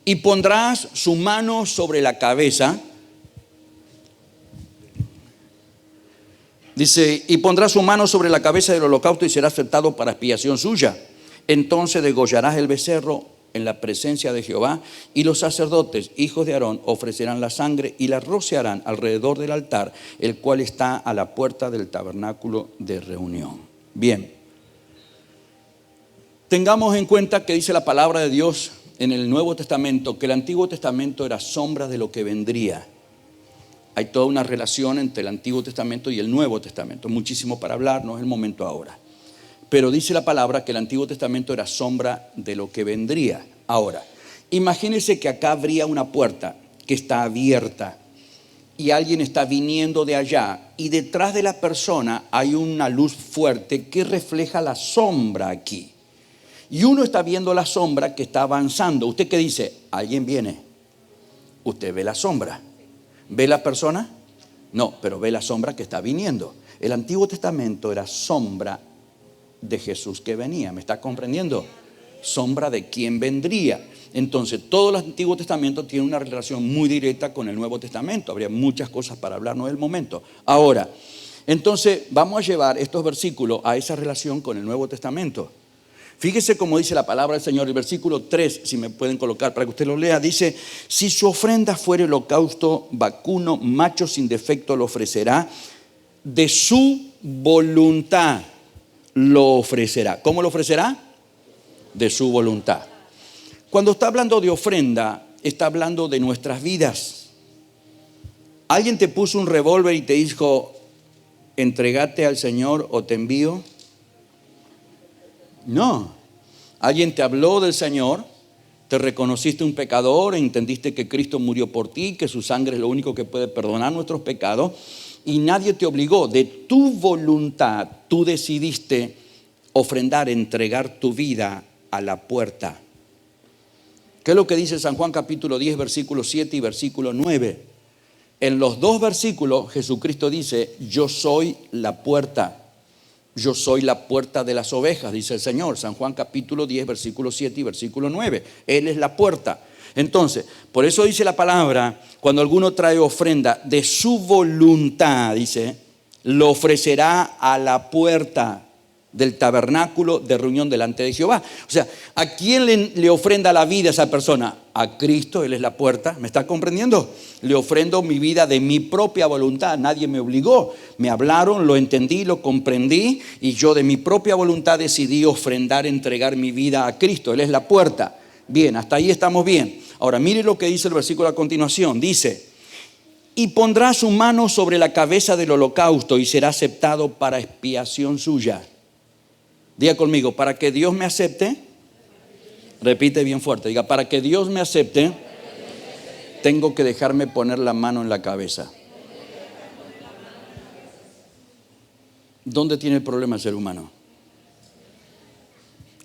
Y pondrás su mano sobre la cabeza. Dice, y pondrá su mano sobre la cabeza del holocausto y será aceptado para expiación suya. Entonces degollarás el becerro en la presencia de Jehová, y los sacerdotes, hijos de Aarón, ofrecerán la sangre y la rociarán alrededor del altar, el cual está a la puerta del tabernáculo de reunión. Bien, tengamos en cuenta que dice la palabra de Dios en el Nuevo Testamento, que el Antiguo Testamento era sombra de lo que vendría. Hay toda una relación entre el Antiguo Testamento y el Nuevo Testamento. Muchísimo para hablar, no es el momento ahora. Pero dice la palabra que el Antiguo Testamento era sombra de lo que vendría. Ahora, imagínense que acá habría una puerta que está abierta y alguien está viniendo de allá y detrás de la persona hay una luz fuerte que refleja la sombra aquí. Y uno está viendo la sombra que está avanzando. ¿Usted qué dice? Alguien viene. Usted ve la sombra. ¿Ve la persona? No, pero ve la sombra que está viniendo. El Antiguo Testamento era sombra de Jesús que venía. ¿Me está comprendiendo? Sombra de quién vendría. Entonces, todo el Antiguo Testamento tiene una relación muy directa con el Nuevo Testamento. Habría muchas cosas para hablar, no es el momento. Ahora, entonces, vamos a llevar estos versículos a esa relación con el Nuevo Testamento. Fíjese cómo dice la palabra del Señor, el versículo 3, si me pueden colocar para que usted lo lea, dice, si su ofrenda fuere holocausto vacuno, macho sin defecto lo ofrecerá, de su voluntad lo ofrecerá. ¿Cómo lo ofrecerá? De su voluntad. Cuando está hablando de ofrenda, está hablando de nuestras vidas. ¿Alguien te puso un revólver y te dijo, entregate al Señor o te envío? No. Alguien te habló del Señor, te reconociste un pecador, entendiste que Cristo murió por ti, que su sangre es lo único que puede perdonar nuestros pecados, y nadie te obligó. De tu voluntad, tú decidiste ofrendar, entregar tu vida a la puerta. ¿Qué es lo que dice San Juan capítulo 10, versículo 7 y versículo 9? En los dos versículos Jesucristo dice, yo soy la puerta. Yo soy la puerta de las ovejas, dice el Señor. San Juan capítulo 10, versículo 7 y versículo 9. Él es la puerta. Entonces, por eso dice la palabra, cuando alguno trae ofrenda de su voluntad, dice, lo ofrecerá a la puerta del tabernáculo de reunión delante de Jehová. O sea, ¿a quién le ofrenda la vida a esa persona? A Cristo, Él es la puerta. ¿Me está comprendiendo? Le ofrendo mi vida de mi propia voluntad. Nadie me obligó. Me hablaron, lo entendí, lo comprendí y yo de mi propia voluntad decidí ofrendar, entregar mi vida a Cristo. Él es la puerta. Bien, hasta ahí estamos bien. Ahora, mire lo que dice el versículo a continuación. Dice, y pondrá su mano sobre la cabeza del holocausto y será aceptado para expiación suya. Diga conmigo, para que Dios me acepte, repite bien fuerte, diga, para que Dios me acepte, tengo que dejarme poner la mano en la cabeza. ¿Dónde tiene el problema el ser humano?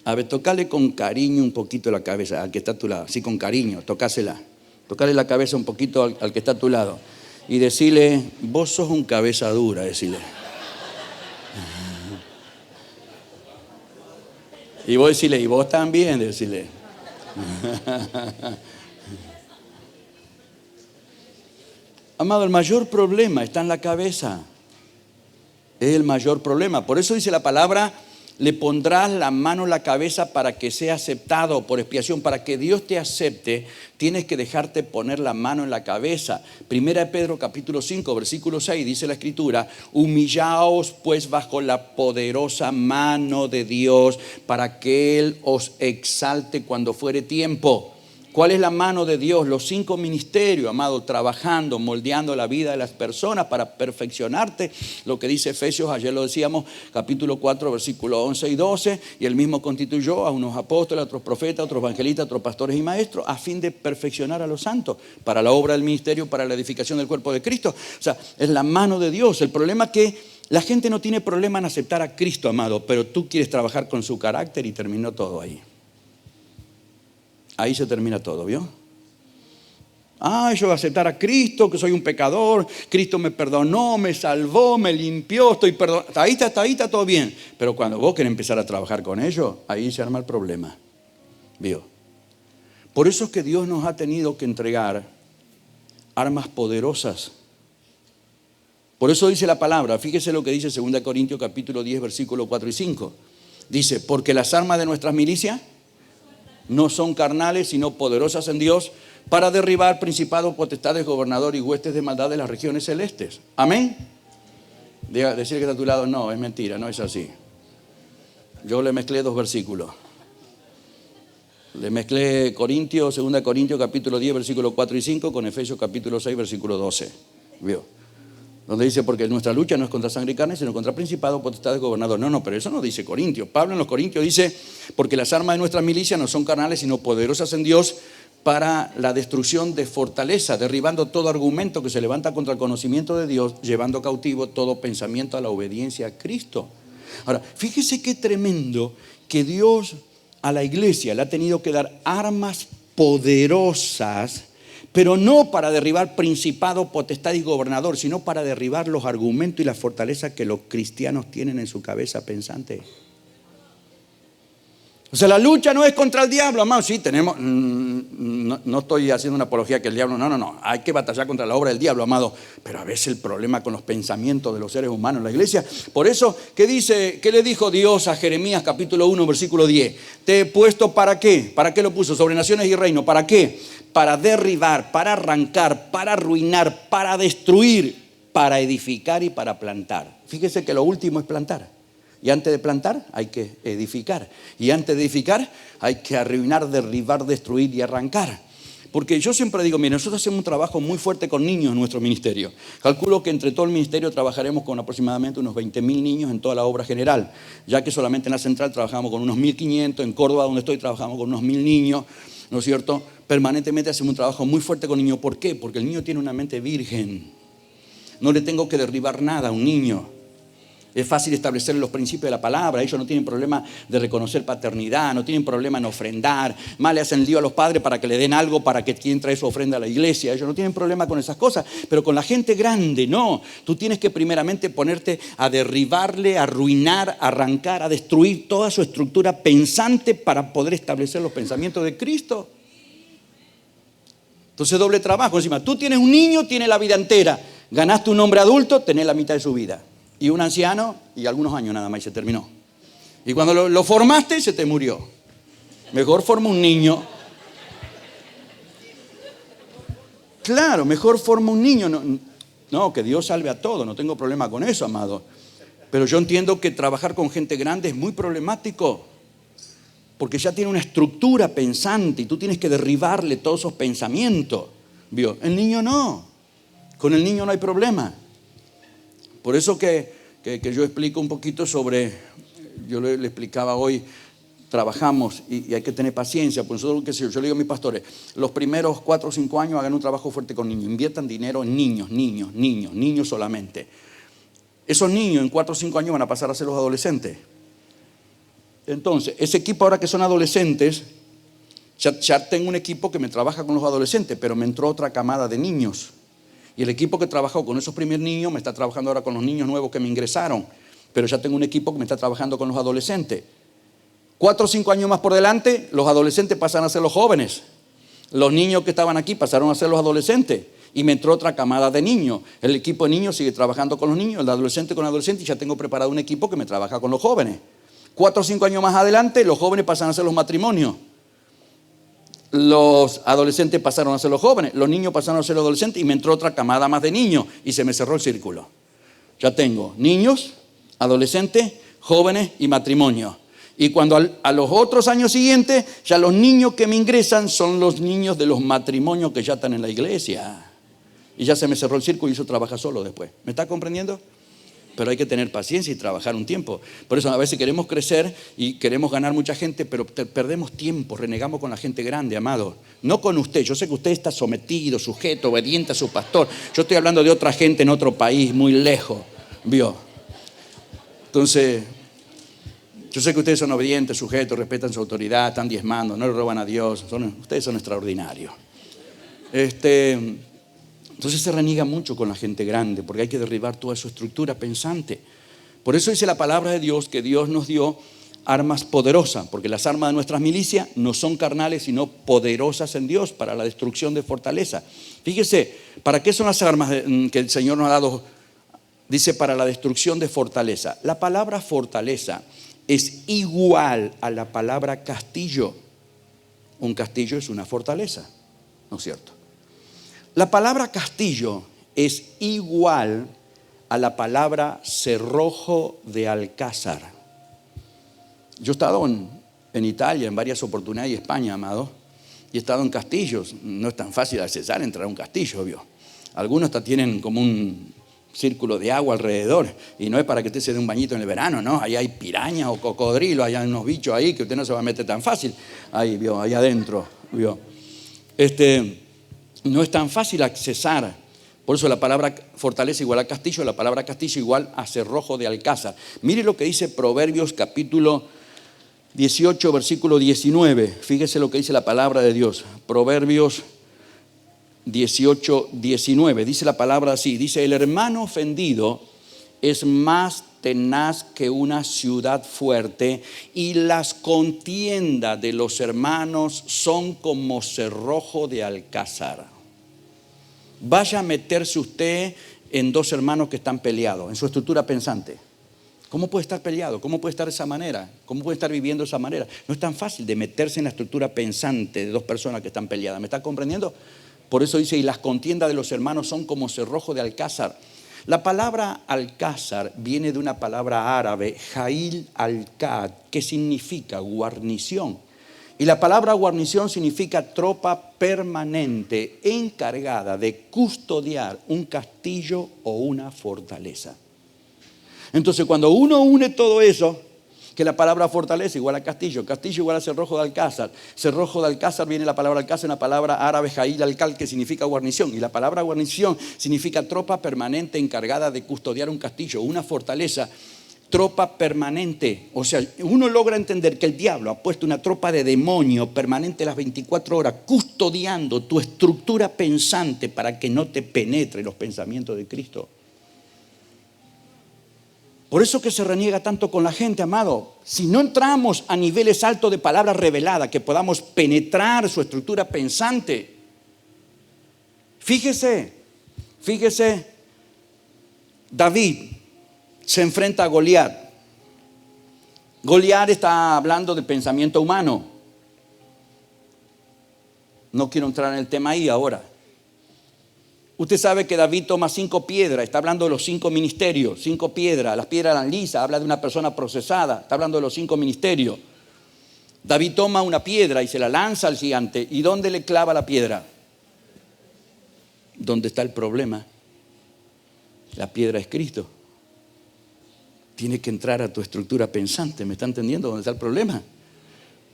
A ver, tocale con cariño un poquito la cabeza al que está a tu lado, así con cariño, tocásela. Tocale la cabeza un poquito al que está a tu lado y decirle, vos sos un cabeza dura, decirle. Y vos decirle, y vos también, decirle. Amado, el mayor problema está en la cabeza. Es el mayor problema. Por eso dice la palabra, le pondrás la mano en la cabeza para que sea aceptado por expiación. Para que Dios te acepte, tienes que dejarte poner la mano en la cabeza. Primera de Pedro capítulo 5, versículo 6, dice la Escritura, humillaos pues bajo la poderosa mano de Dios para que Él os exalte cuando fuere tiempo. ¿Cuál es la mano de Dios? Los 5 ministerios, amado, trabajando, moldeando la vida de las personas para perfeccionarte. Lo que dice Efesios, ayer lo decíamos, capítulo 4, versículos 11 y 12. Y él mismo constituyó a unos apóstoles, a otros profetas, a otros evangelistas, a otros pastores y maestros, a fin de perfeccionar a los santos, para la obra del ministerio, para la edificación del cuerpo de Cristo. O sea, es la mano de Dios. El problema es que la gente no tiene problema en aceptar a Cristo, amado, pero tú quieres trabajar con su carácter y terminó todo ahí. Ahí se termina todo, ¿vio? Yo voy a aceptar a Cristo, que soy un pecador. Cristo me perdonó, me salvó, me limpió, estoy perdonado. Ahí está todo bien. Pero cuando vos querés empezar a trabajar con ellos, ahí se arma el problema. ¿Vio? Por eso es que Dios nos ha tenido que entregar armas poderosas. Por eso dice la palabra, fíjese lo que dice 2 Corintios capítulo 10, versículos 4 y 5. Dice, porque las armas de nuestras milicias no son carnales, sino poderosas en Dios para derribar principados, potestades, gobernadores y huestes de maldad de las regiones celestes. Amén. Decir que está a tu lado, no, es mentira, no es así. Yo le mezclé 2 versículos. Le mezclé Corintios, 2 Corintios capítulo 10, versículos 4 y 5 con Efesios capítulo 6, versículo 12. ¿Vio? Donde dice, porque nuestra lucha no es contra sangre y carne, sino contra principados, potestades, gobernadores. No, pero eso no dice Corintios. Pablo en los Corintios dice, porque las armas de nuestra milicia no son carnales, sino poderosas en Dios para la destrucción de fortaleza, derribando todo argumento que se levanta contra el conocimiento de Dios, llevando cautivo todo pensamiento a la obediencia a Cristo. Ahora, fíjese qué tremendo que Dios a la iglesia le ha tenido que dar armas poderosas, pero no para derribar principado, potestad y gobernador, sino para derribar los argumentos y las fortalezas que los cristianos tienen en su cabeza pensante. O sea, la lucha no es contra el diablo, amado. Sí, tenemos, no estoy haciendo una apología que el diablo, no. Hay que batallar contra la obra del diablo, amado. Pero a veces el problema con los pensamientos de los seres humanos en la iglesia. Por eso, ¿qué le dijo Dios a Jeremías capítulo 1, versículo 10? Te he puesto ¿para qué? ¿Para qué lo puso? Sobre naciones y reino. ¿Para qué? Para derribar, para arrancar, para arruinar, para destruir. para edificar y para plantar. Fíjese que lo último es plantar. Y antes de plantar hay que edificar. Y antes de edificar hay que arruinar, derribar, destruir y arrancar. Porque yo siempre digo, mire, nosotros hacemos un trabajo muy fuerte con niños en nuestro ministerio. Calculo que entre todo el ministerio trabajaremos con aproximadamente unos 20.000 niños en toda la obra general. Ya que solamente en la central trabajamos con unos 1.500, en Córdoba donde estoy trabajamos con unos 1.000 niños, ¿no es cierto? Permanentemente hacemos un trabajo muy fuerte con niños. ¿Por qué? Porque el niño tiene una mente virgen. No le tengo que derribar nada a un niño. Es fácil establecer los principios de la palabra. Ellos no tienen problema de reconocer paternidad, no tienen problema en ofrendar. Más le hacen lío a los padres para que le den algo, para que quien trae su ofrenda a la iglesia. Ellos no tienen problema con esas cosas. Pero con la gente grande, no. Tú tienes que primeramente ponerte a derribarle, a arruinar, a arrancar, a destruir toda su estructura pensante para poder establecer los pensamientos de Cristo. Entonces doble trabajo. Encima, tú tienes un niño, tienes la vida entera. Ganaste un hombre adulto, tenés la mitad de su vida. Y un anciano, y algunos años nada más, y se terminó. Y cuando lo formaste, se te murió. Mejor forma un niño. Claro, mejor forma un niño. No, que Dios salve a todos, no tengo problema con eso, amado. Pero yo entiendo que trabajar con gente grande es muy problemático. Porque ya tiene una estructura pensante y tú tienes que derribarle todos esos pensamientos. ¿Vio? El niño no. Con el niño no hay problema. Por eso que yo explico un poquito sobre, yo le explicaba hoy, trabajamos y hay que tener paciencia. Por eso yo le digo a mis pastores, los primeros 4 o 5 años hagan un trabajo fuerte con niños, inviertan dinero en niños solamente. Esos niños en 4 o 5 años van a pasar a ser los adolescentes. Entonces, ese equipo ahora que son adolescentes, ya tengo un equipo que me trabaja con los adolescentes, pero me entró otra camada de niños. Y el equipo que trabajó con esos primeros niños me está trabajando ahora con los niños nuevos que me ingresaron. Pero ya tengo un equipo que me está trabajando con los adolescentes. 4 o 5 años más por delante, los adolescentes pasan a ser los jóvenes. Los niños que estaban aquí pasaron a ser los adolescentes. Y me entró otra camada de niños. El equipo de niños sigue trabajando con los niños, el adolescente con adolescentes, y ya tengo preparado un equipo que me trabaja con los jóvenes. 4 o 5 años más adelante, los jóvenes pasan a ser los matrimonios. Los adolescentes pasaron a ser los jóvenes, los niños pasaron a ser los adolescentes y me entró otra camada más de niños y se me cerró el círculo. Ya tengo niños, adolescentes, jóvenes y matrimonio. Y cuando a los otros años siguientes, ya los niños que me ingresan son los niños de los matrimonios que ya están en la iglesia. Y ya se me cerró el círculo y eso trabaja solo después. ¿Me está comprendiendo? Pero hay que tener paciencia y trabajar un tiempo. Por eso a veces queremos crecer y queremos ganar mucha gente, pero perdemos tiempo, renegamos con la gente grande, amado. No con usted. Yo sé que usted está sometido, sujeto, obediente a su pastor. Yo estoy hablando de otra gente en otro país, muy lejos. ¿Vio? Entonces, yo sé que ustedes son obedientes, sujetos, respetan su autoridad, están diezmando, no le roban a Dios. Ustedes son extraordinarios. Entonces se reniega mucho con la gente grande porque hay que derribar toda su estructura pensante. Por eso dice la palabra de Dios que Dios nos dio armas poderosas, porque las armas de nuestras milicias no son carnales sino poderosas en Dios para la destrucción de fortaleza. Fíjese, ¿para qué son las armas que el Señor nos ha dado? Dice para la destrucción de fortaleza. La palabra fortaleza es igual a la palabra castillo. Un castillo es una fortaleza, ¿no es cierto? La palabra castillo es igual a la palabra cerrojo de alcázar. Yo he estado en Italia en varias oportunidades y España, amado, y he estado en castillos. No es tan fácil accesar, entrar a un castillo, obvio. Algunos hasta tienen como un círculo de agua alrededor y no es para que usted se dé un bañito en el verano, ¿no? Ahí hay pirañas o cocodrilos, hay unos bichos ahí que usted no se va a meter tan fácil. Ahí, vio, ahí adentro, vio. No es tan fácil accesar. Por eso la palabra fortaleza igual a castillo, la palabra castillo igual a cerrojo de alcázar. Mire lo que dice Proverbios capítulo 18, versículo 19. Fíjese lo que dice la palabra de Dios. Proverbios 18, 19. Dice la palabra así. Dice, el hermano ofendido es más tenaz que una ciudad fuerte y las contiendas de los hermanos son como cerrojo de alcázar. Vaya a meterse usted en 2 hermanos que están peleados, en su estructura pensante. ¿Cómo puede estar peleado? ¿Cómo puede estar de esa manera? ¿Cómo puede estar viviendo de esa manera? No es tan fácil de meterse en la estructura pensante de 2 personas que están peleadas. ¿Me está comprendiendo? Por eso dice, y las contiendas de los hermanos son como cerrojo de alcázar. La palabra alcázar viene de una palabra árabe, Jail al-Kad, que significa guarnición. Y la palabra guarnición significa tropa permanente encargada de custodiar un castillo o una fortaleza. Entonces, cuando uno une todo eso, que la palabra fortaleza igual a castillo, castillo igual a cerrojo de alcázar, cerrojo de alcázar viene la palabra alcázar, una palabra árabe, jail al-Kal, que significa guarnición, y la palabra guarnición significa tropa permanente encargada de custodiar un castillo, una fortaleza, tropa permanente. O sea, uno logra entender que el diablo ha puesto una tropa de demonio permanente las 24 horas, custodiando tu estructura pensante para que no te penetre los pensamientos de Cristo. Por eso que se reniega tanto con la gente, amado. Si no entramos a niveles altos de palabra revelada, que podamos penetrar su estructura pensante. Fíjese, David se enfrenta a Goliat. Goliat está hablando de pensamiento humano. No quiero entrar en el tema ahí ahora. Usted sabe que David toma 5 piedras, está hablando de los 5 ministerios, 5 piedras, las piedras eran lisas, habla de una persona procesada, está hablando de los 5 ministerios. David toma una piedra y se la lanza al gigante. ¿Y dónde le clava la piedra? ¿Dónde está el problema? La piedra es Cristo. Tiene que entrar a tu estructura pensante, ¿me está entendiendo dónde está el problema?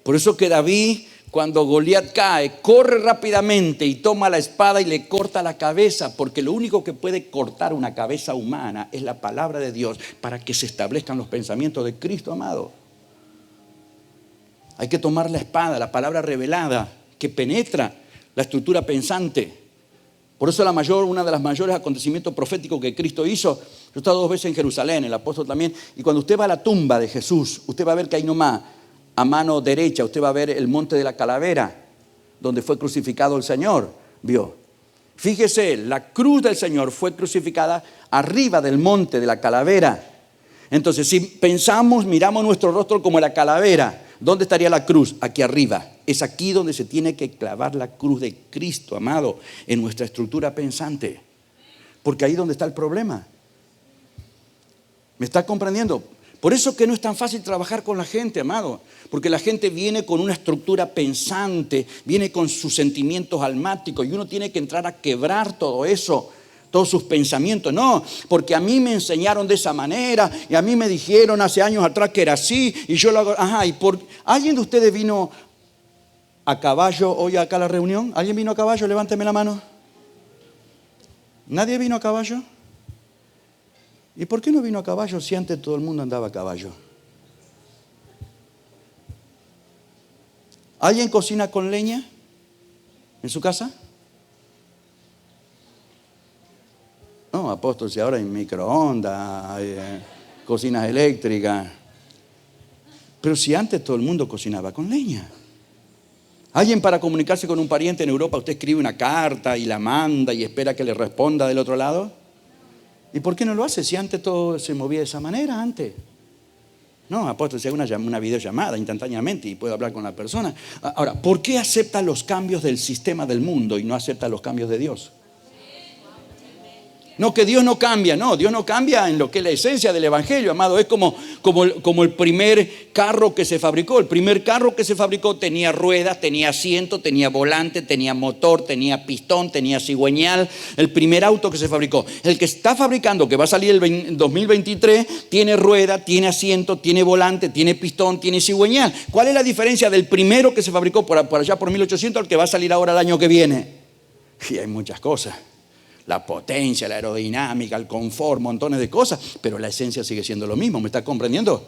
Por eso que David, cuando Goliat cae, corre rápidamente y toma la espada y le corta la cabeza, porque lo único que puede cortar una cabeza humana es la palabra de Dios para que se establezcan los pensamientos de Cristo, amado. Hay que tomar la espada, la palabra revelada, que penetra la estructura pensante. Por eso uno de los mayores acontecimientos proféticos que Cristo hizo, yo he estado 2 veces en Jerusalén, el apóstol también, y cuando usted va a la tumba de Jesús, usted va a ver que ahí nomás, a mano derecha, usted va a ver el monte de la calavera, donde fue crucificado el Señor, ¿vio? Fíjese, la cruz del Señor fue crucificada arriba del monte de la calavera. Entonces, si pensamos, miramos nuestro rostro como la calavera, ¿dónde estaría la cruz? Aquí arriba. Es aquí donde se tiene que clavar la cruz de Cristo, amado, en nuestra estructura pensante. Porque ahí es donde está el problema. ¿Me está comprendiendo? Por eso que no es tan fácil trabajar con la gente, amado. Porque la gente viene con una estructura pensante, viene con sus sentimientos almáticos y uno tiene que entrar a quebrar todo eso, todos sus pensamientos. No, porque a mí me enseñaron de esa manera y a mí me dijeron hace años atrás que era así y yo lo hago. Ajá, ¿alguien de ustedes vino a caballo hoy acá a la reunión? ¿Alguien vino a caballo? Levánteme la mano. ¿Nadie vino a caballo? ¿Y por qué no vino a caballo si antes todo el mundo andaba a caballo? ¿Alguien cocina con leña en su casa? No, apóstol, si ahora hay microondas, hay cocinas eléctricas. Pero si antes todo el mundo cocinaba con leña. ¿Alguien para comunicarse con un pariente en Europa, usted escribe una carta y la manda y espera que le responda del otro lado? ¿Y por qué no lo hace si antes todo se movía de esa manera antes? No, apóstol, si hago una videollamada instantáneamente y puedo hablar con la persona. Ahora, ¿por qué acepta los cambios del sistema del mundo y no acepta los cambios de Dios? No, que Dios no cambia, no, Dios no cambia en lo que es la esencia del evangelio, amado. Es como el primer carro que se fabricó. El primer carro que se fabricó tenía ruedas, tenía asiento, tenía volante, tenía motor, tenía pistón, tenía cigüeñal. El primer auto que se fabricó. El que está fabricando, que va a salir el 2023, tiene rueda, tiene asiento, tiene volante, tiene pistón, tiene cigüeñal. ¿Cuál es la diferencia del primero que se fabricó por allá por 1800 al que va a salir ahora el año que viene? Y hay muchas cosas. La potencia, la aerodinámica, el confort, montones de cosas, pero la esencia sigue siendo lo mismo. ¿Me está comprendiendo?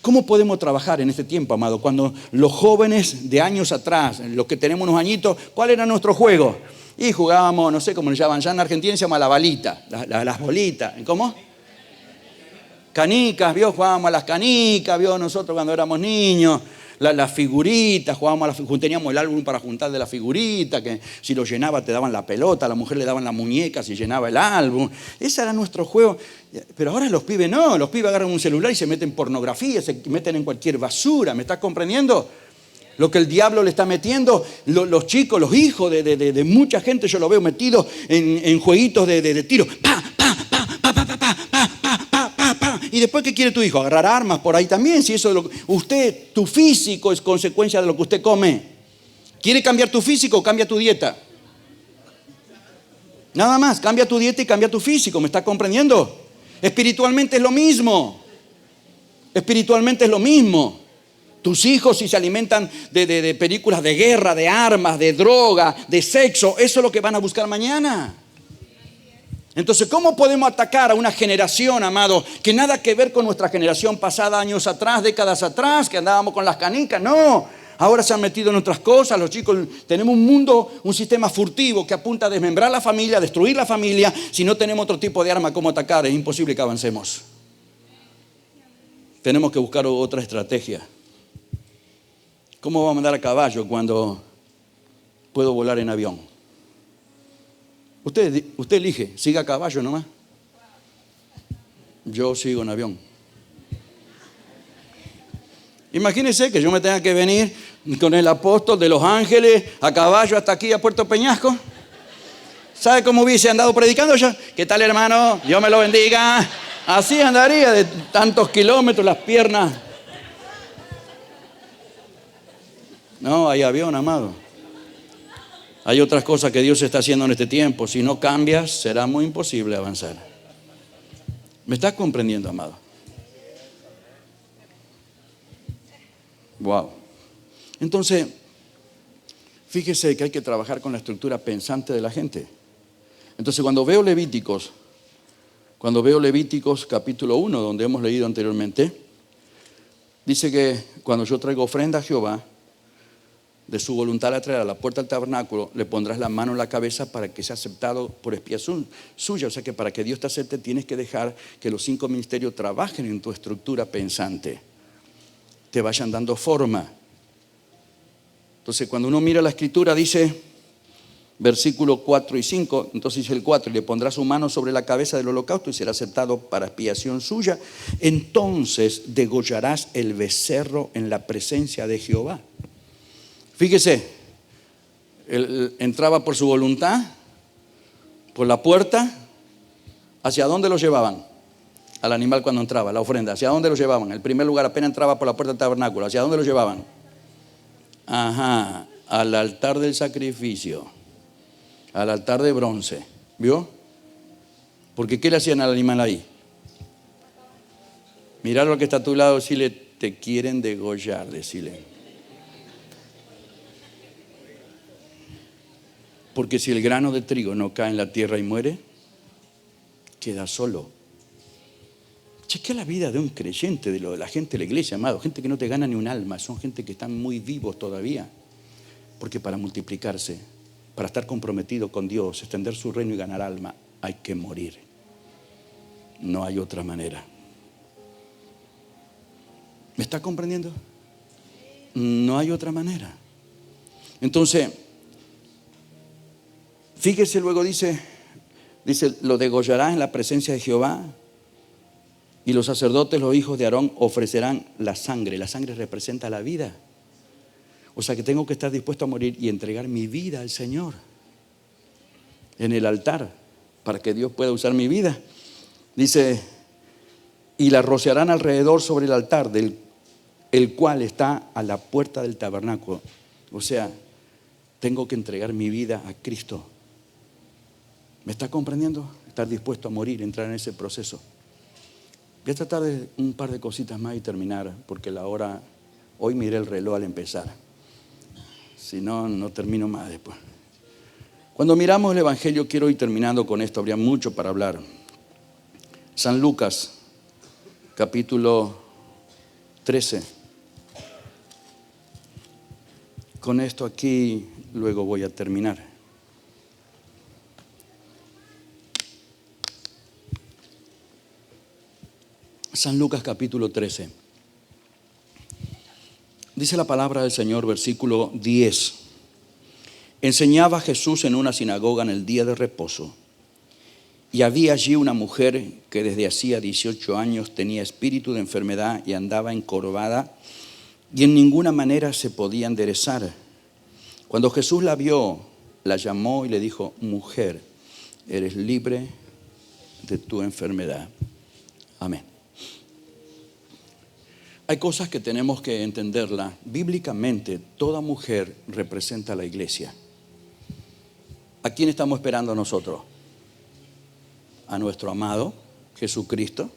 ¿Cómo podemos trabajar en este tiempo, amado? Cuando los jóvenes de años atrás, los que tenemos unos añitos, ¿cuál era nuestro juego? Y jugábamos, no sé cómo le llaman, ya en Argentina se llama la balita, las bolitas. ¿Cómo? Canicas, ¿vio? Jugábamos a las canicas, ¿vio? Nosotros cuando éramos niños. Las figuritas, teníamos el álbum para juntar de las figuritas, que si lo llenaba te daban la pelota, a la mujer le daban la muñeca si llenaba el álbum. Ese era nuestro juego. Pero ahora los pibes no, los pibes agarran un celular y se meten en pornografía, se meten en cualquier basura. ¿Me estás comprendiendo? Lo que el diablo le está metiendo, los chicos, los hijos de mucha gente, yo lo veo metidos en jueguitos de tiro. ¡Pa, pa, pa! ¿Y después qué quiere tu hijo? Agarrar armas por ahí también. Si eso es usted, tu físico es consecuencia de lo que usted come. ¿Quiere cambiar tu físico? Cambia tu dieta. Nada más, cambia tu dieta y cambia tu físico. ¿Me está comprendiendo? Espiritualmente es lo mismo. Espiritualmente es lo mismo. Tus hijos, si se alimentan de películas de guerra, de armas, de droga, de sexo, eso es lo que van a buscar mañana. Entonces, ¿cómo podemos atacar a una generación, amado, que nada que ver con nuestra generación pasada, años atrás, décadas atrás, que andábamos con las canicas? No, ahora se han metido en otras cosas. Los chicos, tenemos un mundo, un sistema furtivo que apunta a desmembrar la familia, a destruir la familia. Si no tenemos otro tipo de arma, ¿cómo atacar? Es imposible que avancemos. Tenemos que buscar otra estrategia. ¿Cómo vamos a andar a caballo cuando puedo volar en avión? Usted elige, siga a caballo nomás. Yo sigo en avión. Imagínense que yo me tenga que venir con el apóstol de Los Ángeles a caballo hasta aquí a Puerto Peñasco. ¿Sabe cómo hubiese andado predicando yo? ¿Qué tal, hermano? Dios me lo bendiga. Así andaría de tantos kilómetros, las piernas. No, hay avión, amado. Hay otras cosas que Dios está haciendo en este tiempo. Si no cambias, será muy imposible avanzar. ¿Me estás comprendiendo, amado? Wow. Entonces, fíjese que hay que trabajar con la estructura pensante de la gente. Entonces, cuando veo Levíticos capítulo 1, donde hemos leído anteriormente, dice que cuando yo traigo ofrenda a Jehová, de su voluntad la traerá a la puerta del tabernáculo, le pondrás la mano en la cabeza para que sea aceptado por expiación suya. O sea que para que Dios te acepte tienes que dejar que los 5 ministerios trabajen en tu estructura pensante, te vayan dando forma. Entonces cuando uno mira la escritura dice, versículo 4 y 5, entonces dice el 4, y le pondrá su mano sobre la cabeza del holocausto y será aceptado para expiación suya. Entonces degollarás el becerro en la presencia de Jehová. Fíjese, él entraba por su voluntad, por la puerta. ¿Hacia dónde lo llevaban? Al animal cuando entraba, la ofrenda. ¿Hacia dónde lo llevaban? El primer lugar, apenas entraba por la puerta del tabernáculo. ¿Hacia dónde lo llevaban? Al altar del sacrificio, al altar de bronce. ¿Vio? Porque ¿qué le hacían al animal ahí? Mirar lo que está a tu lado, decirle, te quieren degollar, decirle. Porque si el grano de trigo no cae en la tierra y muere, queda solo. Chequea la vida de un creyente, de la gente de la iglesia, amado. Gente que no te gana ni un alma. Son gente que están muy vivos todavía. Porque para multiplicarse, para estar comprometido con Dios, extender su reino y ganar alma, hay que morir. No hay otra manera. ¿Me está comprendiendo? No hay otra manera. Entonces, fíjese, luego dice, lo degollará en la presencia de Jehová, y los sacerdotes, los hijos de Aarón, ofrecerán la sangre. La sangre representa la vida. O sea que tengo que estar dispuesto a morir y entregar mi vida al Señor en el altar para que Dios pueda usar mi vida. Dice, y la rociarán alrededor sobre el altar, el cual está a la puerta del tabernáculo. O sea, tengo que entregar mi vida a Cristo. ¿Me está comprendiendo? Estar dispuesto a morir, entrar en ese proceso. Voy a tratar de un par de cositas más y terminar, porque hoy miré el reloj al empezar. Si no, no termino más después. Cuando miramos el Evangelio, quiero ir terminando con esto, habría mucho para hablar. San Lucas, capítulo 13. Con esto aquí, luego voy a terminar. San Lucas capítulo 13. Dice la palabra del Señor, versículo 10. Enseñaba Jesús en una sinagoga en el día de reposo. Y había allí una mujer que desde hacía 18 años tenía espíritu de enfermedad y andaba encorvada y en ninguna manera se podía enderezar. Cuando Jesús la vio, la llamó y le dijo, mujer, eres libre de tu enfermedad. Amén. Hay cosas que tenemos que entenderla. Bíblicamente, toda mujer representa a la iglesia. ¿A quién estamos esperando nosotros? A nuestro amado Jesucristo,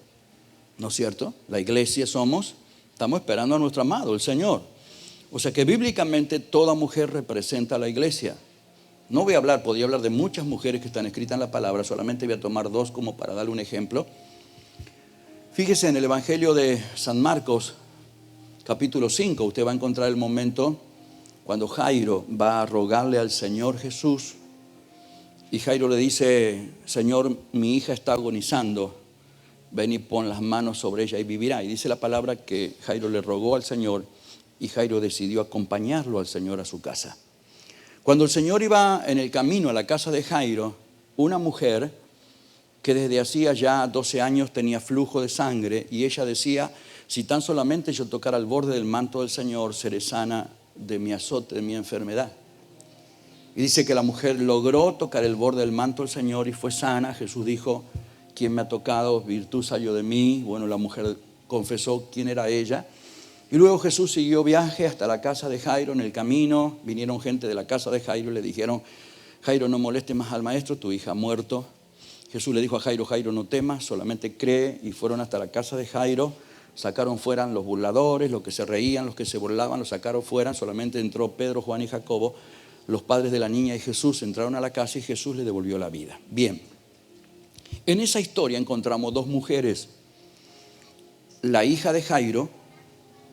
¿no es cierto? La iglesia estamos esperando a nuestro amado, el Señor. O sea que bíblicamente toda mujer representa a la iglesia. No voy a hablar, podría hablar de muchas mujeres que están escritas en la palabra, solamente voy a tomar dos como para darle un ejemplo. Fíjese en el Evangelio de San Marcos, capítulo 5, usted va a encontrar el momento cuando Jairo va a rogarle al Señor Jesús. Y Jairo le dice: Señor, mi hija está agonizando, ven y pon las manos sobre ella y vivirá. Y dice la palabra que Jairo le rogó al Señor y Jairo decidió acompañarlo al Señor a su casa. Cuando el Señor iba en el camino a la casa de Jairo, una mujer que desde hacía ya 12 años tenía flujo de sangre, y ella decía: si tan solamente yo tocara el borde del manto del Señor, seré sana de mi azote, de mi enfermedad. Y dice que la mujer logró tocar el borde del manto del Señor y fue sana. Jesús dijo: ¿quién me ha tocado? Virtud salió de mí. Bueno, la mujer confesó quién era ella. Y luego Jesús siguió viaje hasta la casa de Jairo. En el camino vinieron gente de la casa de Jairo y le dijeron: Jairo, no moleste más al maestro, tu hija ha muerto. Jesús le dijo a Jairo: Jairo, no temas, solamente cree. Y fueron hasta la casa de Jairo. Sacaron fuera los burladores, los que se reían, los que se burlaban, los sacaron fuera. Solamente entró Pedro, Juan y Jacobo, los padres de la niña, y Jesús. Entraron a la casa y Jesús le devolvió la vida. Bien, en esa historia encontramos dos mujeres: la hija de Jairo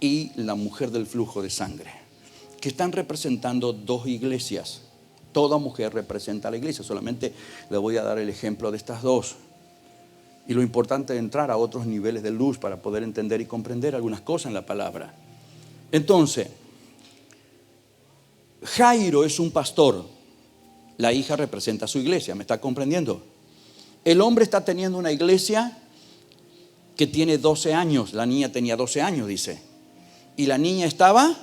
y la mujer del flujo de sangre, que están representando dos iglesias. Toda mujer representa a la iglesia. Solamente le voy a dar el ejemplo de estas dos. Y lo importante es entrar a otros niveles de luz para poder entender y comprender algunas cosas en la palabra. Entonces, Jairo es un pastor. La hija representa a su iglesia. ¿Me está comprendiendo? El hombre está teniendo una iglesia que tiene 12 años. La niña tenía 12 años, dice. Y la niña estaba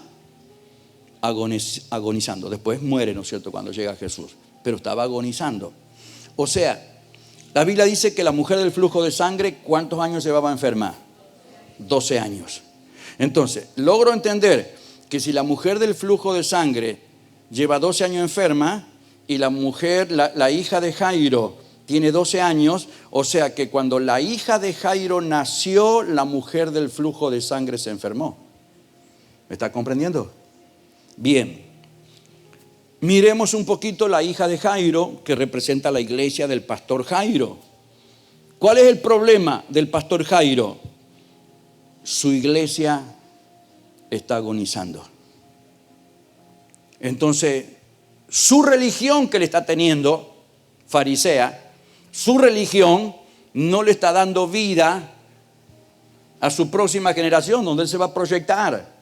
agonizando. Después muere, ¿no es cierto?, cuando llega Jesús. Pero estaba agonizando. O sea, la Biblia dice que la mujer del flujo de sangre, ¿cuántos años llevaba enferma? 12 años. Entonces, logro entender que si la mujer del flujo de sangre lleva 12 años enferma y la mujer, la hija de Jairo, tiene 12 años, o sea que cuando la hija de Jairo nació, la mujer del flujo de sangre se enfermó. ¿Me está comprendiendo? Bien. Miremos un poquito la hija de Jairo, que representa la iglesia del pastor Jairo. ¿Cuál es el problema del pastor Jairo? Su iglesia está agonizando. Entonces, su religión que le está teniendo, farisea, su religión no le está dando vida a su próxima generación, donde él se va a proyectar.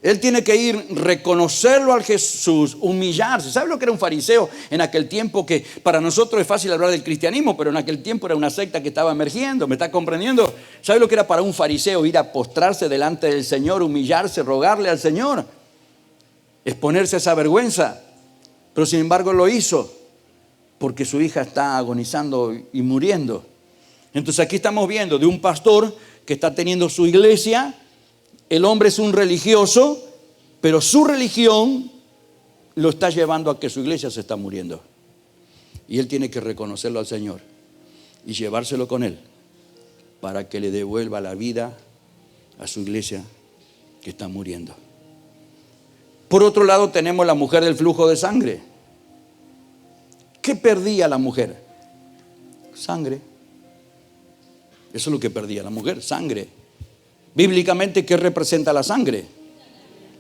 Él tiene que ir, reconocerlo al Jesús, humillarse. ¿Sabe lo que era un fariseo en aquel tiempo? Que para nosotros es fácil hablar del cristianismo, pero en aquel tiempo era una secta que estaba emergiendo. ¿Me está comprendiendo? ¿Sabe lo que era para un fariseo? Ir a postrarse delante del Señor, humillarse, rogarle al Señor, exponerse a esa vergüenza. Pero sin embargo lo hizo porque su hija está agonizando y muriendo. Entonces aquí estamos viendo de un pastor que está teniendo su iglesia. El hombre es un religioso, pero su religión lo está llevando a que su iglesia se está muriendo. Y él tiene que reconocerlo al Señor y llevárselo con él para que le devuelva la vida a su iglesia que está muriendo. Por otro lado tenemos la mujer del flujo de sangre. ¿Qué perdía la mujer? Sangre. Eso es lo que perdía la mujer, sangre. Bíblicamente, ¿qué representa la sangre?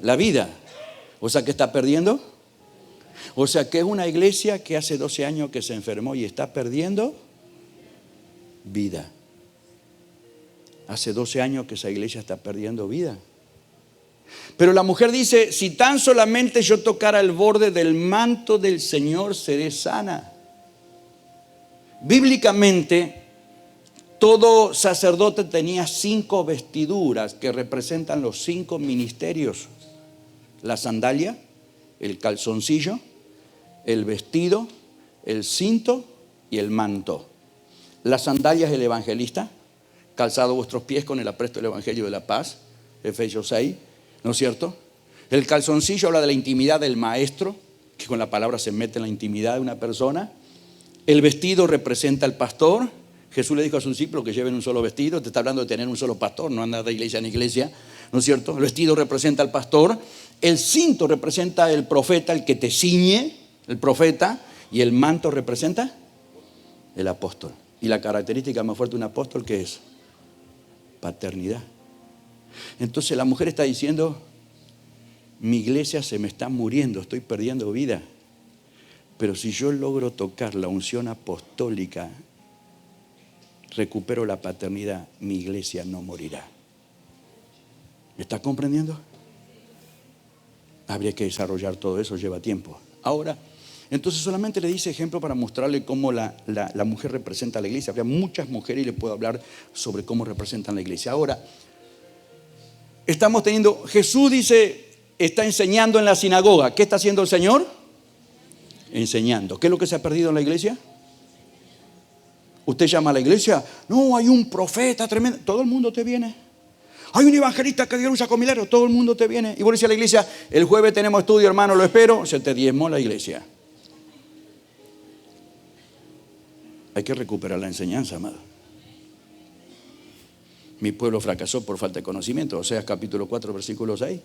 La vida. O sea, ¿qué está perdiendo? O sea, que es una iglesia que hace 12 años que se enfermó y está perdiendo vida. Hace 12 años que esa iglesia está perdiendo vida. Pero la mujer dice: si tan solamente yo tocara el borde del manto del Señor, seré sana. Bíblicamente, todo sacerdote tenía 5 vestiduras que representan los 5 ministerios: la sandalia, el calzoncillo, el vestido, el cinto y el manto. La sandalia es el evangelista: calzado vuestros pies con el apresto del evangelio de la paz. Efesios 6, ¿no es cierto? El calzoncillo habla de la intimidad del maestro, que con la palabra se mete en la intimidad de una persona. El vestido representa al pastor. Jesús le dijo a sus discípulos que lleven un solo vestido. Te está hablando de tener un solo pastor, no andar de iglesia en iglesia, ¿no es cierto? El vestido representa al pastor. El cinto representa el profeta, el que te ciñe, el profeta. Y el manto representa el apóstol. Y la característica más fuerte de un apóstol, ¿qué es? Paternidad. Entonces la mujer está diciendo: mi iglesia se me está muriendo, estoy perdiendo vida. Pero si yo logro tocar la unción apostólica, recupero la paternidad, mi iglesia no morirá. ¿Me está comprendiendo? Habría que desarrollar todo eso, lleva tiempo. Ahora, entonces solamente le dice ejemplo para mostrarle cómo la mujer representa a la iglesia. Habría muchas mujeres y le puedo hablar sobre cómo representan la iglesia. Ahora, estamos teniendo, Jesús dice, está enseñando en la sinagoga. ¿Qué está haciendo el Señor? Enseñando. ¿Qué es lo que se ha perdido en la iglesia? Usted llama a la iglesia, no, hay un profeta tremendo, todo el mundo te viene. Hay un evangelista que Dios usa con milagros, todo el mundo te viene. Y vos decís a la iglesia, el jueves tenemos estudio, hermano, lo espero. Se te diezmó la iglesia. Hay que recuperar la enseñanza, amado. Mi pueblo fracasó por falta de conocimiento. Oseas capítulo 4, versículo 6.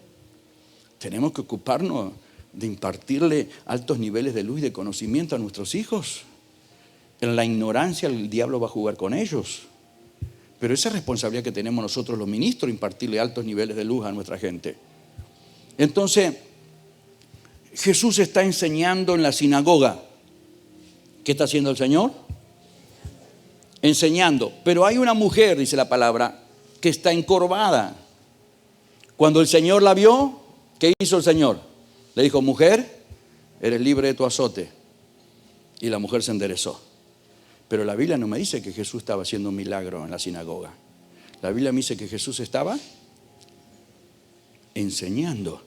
Tenemos que ocuparnos de impartirle altos niveles de luz y de conocimiento a nuestros hijos. En la ignorancia el diablo va a jugar con ellos. Pero esa es responsabilidad que tenemos nosotros los ministros, impartirle altos niveles de luz a nuestra gente. Entonces, Jesús está enseñando en la sinagoga. ¿Qué está haciendo el Señor? Enseñando. Pero hay una mujer, dice la palabra, que está encorvada. Cuando el Señor la vio, ¿qué hizo el Señor? Le dijo, mujer, eres libre de tu azote. Y la mujer se enderezó. Pero la Biblia no me dice que Jesús estaba haciendo un milagro en la sinagoga. La Biblia me dice que Jesús estaba enseñando.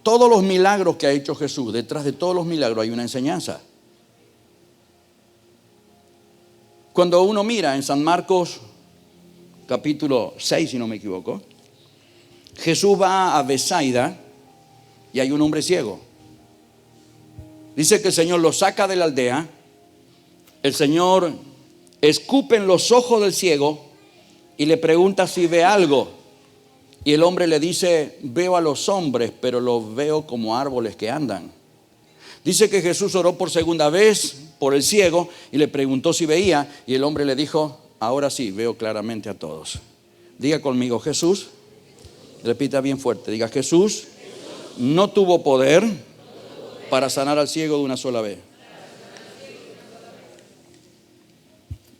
Todos los milagros que ha hecho Jesús, detrás de todos los milagros hay una enseñanza. Cuando uno mira en San Marcos capítulo 6, si no me equivoco, Jesús va a Betsaida y hay un hombre ciego. Dice que el Señor lo saca de la aldea. El Señor escupe en los ojos del ciego y le pregunta si ve algo. Y el hombre le dice, veo a los hombres, pero los veo como árboles que andan. Dice que Jesús oró por segunda vez por el ciego y le preguntó si veía. Y el hombre le dijo, ahora sí, veo claramente a todos. Diga conmigo, Jesús, repita bien fuerte, diga, Jesús no tuvo poder para sanar al ciego de una sola vez.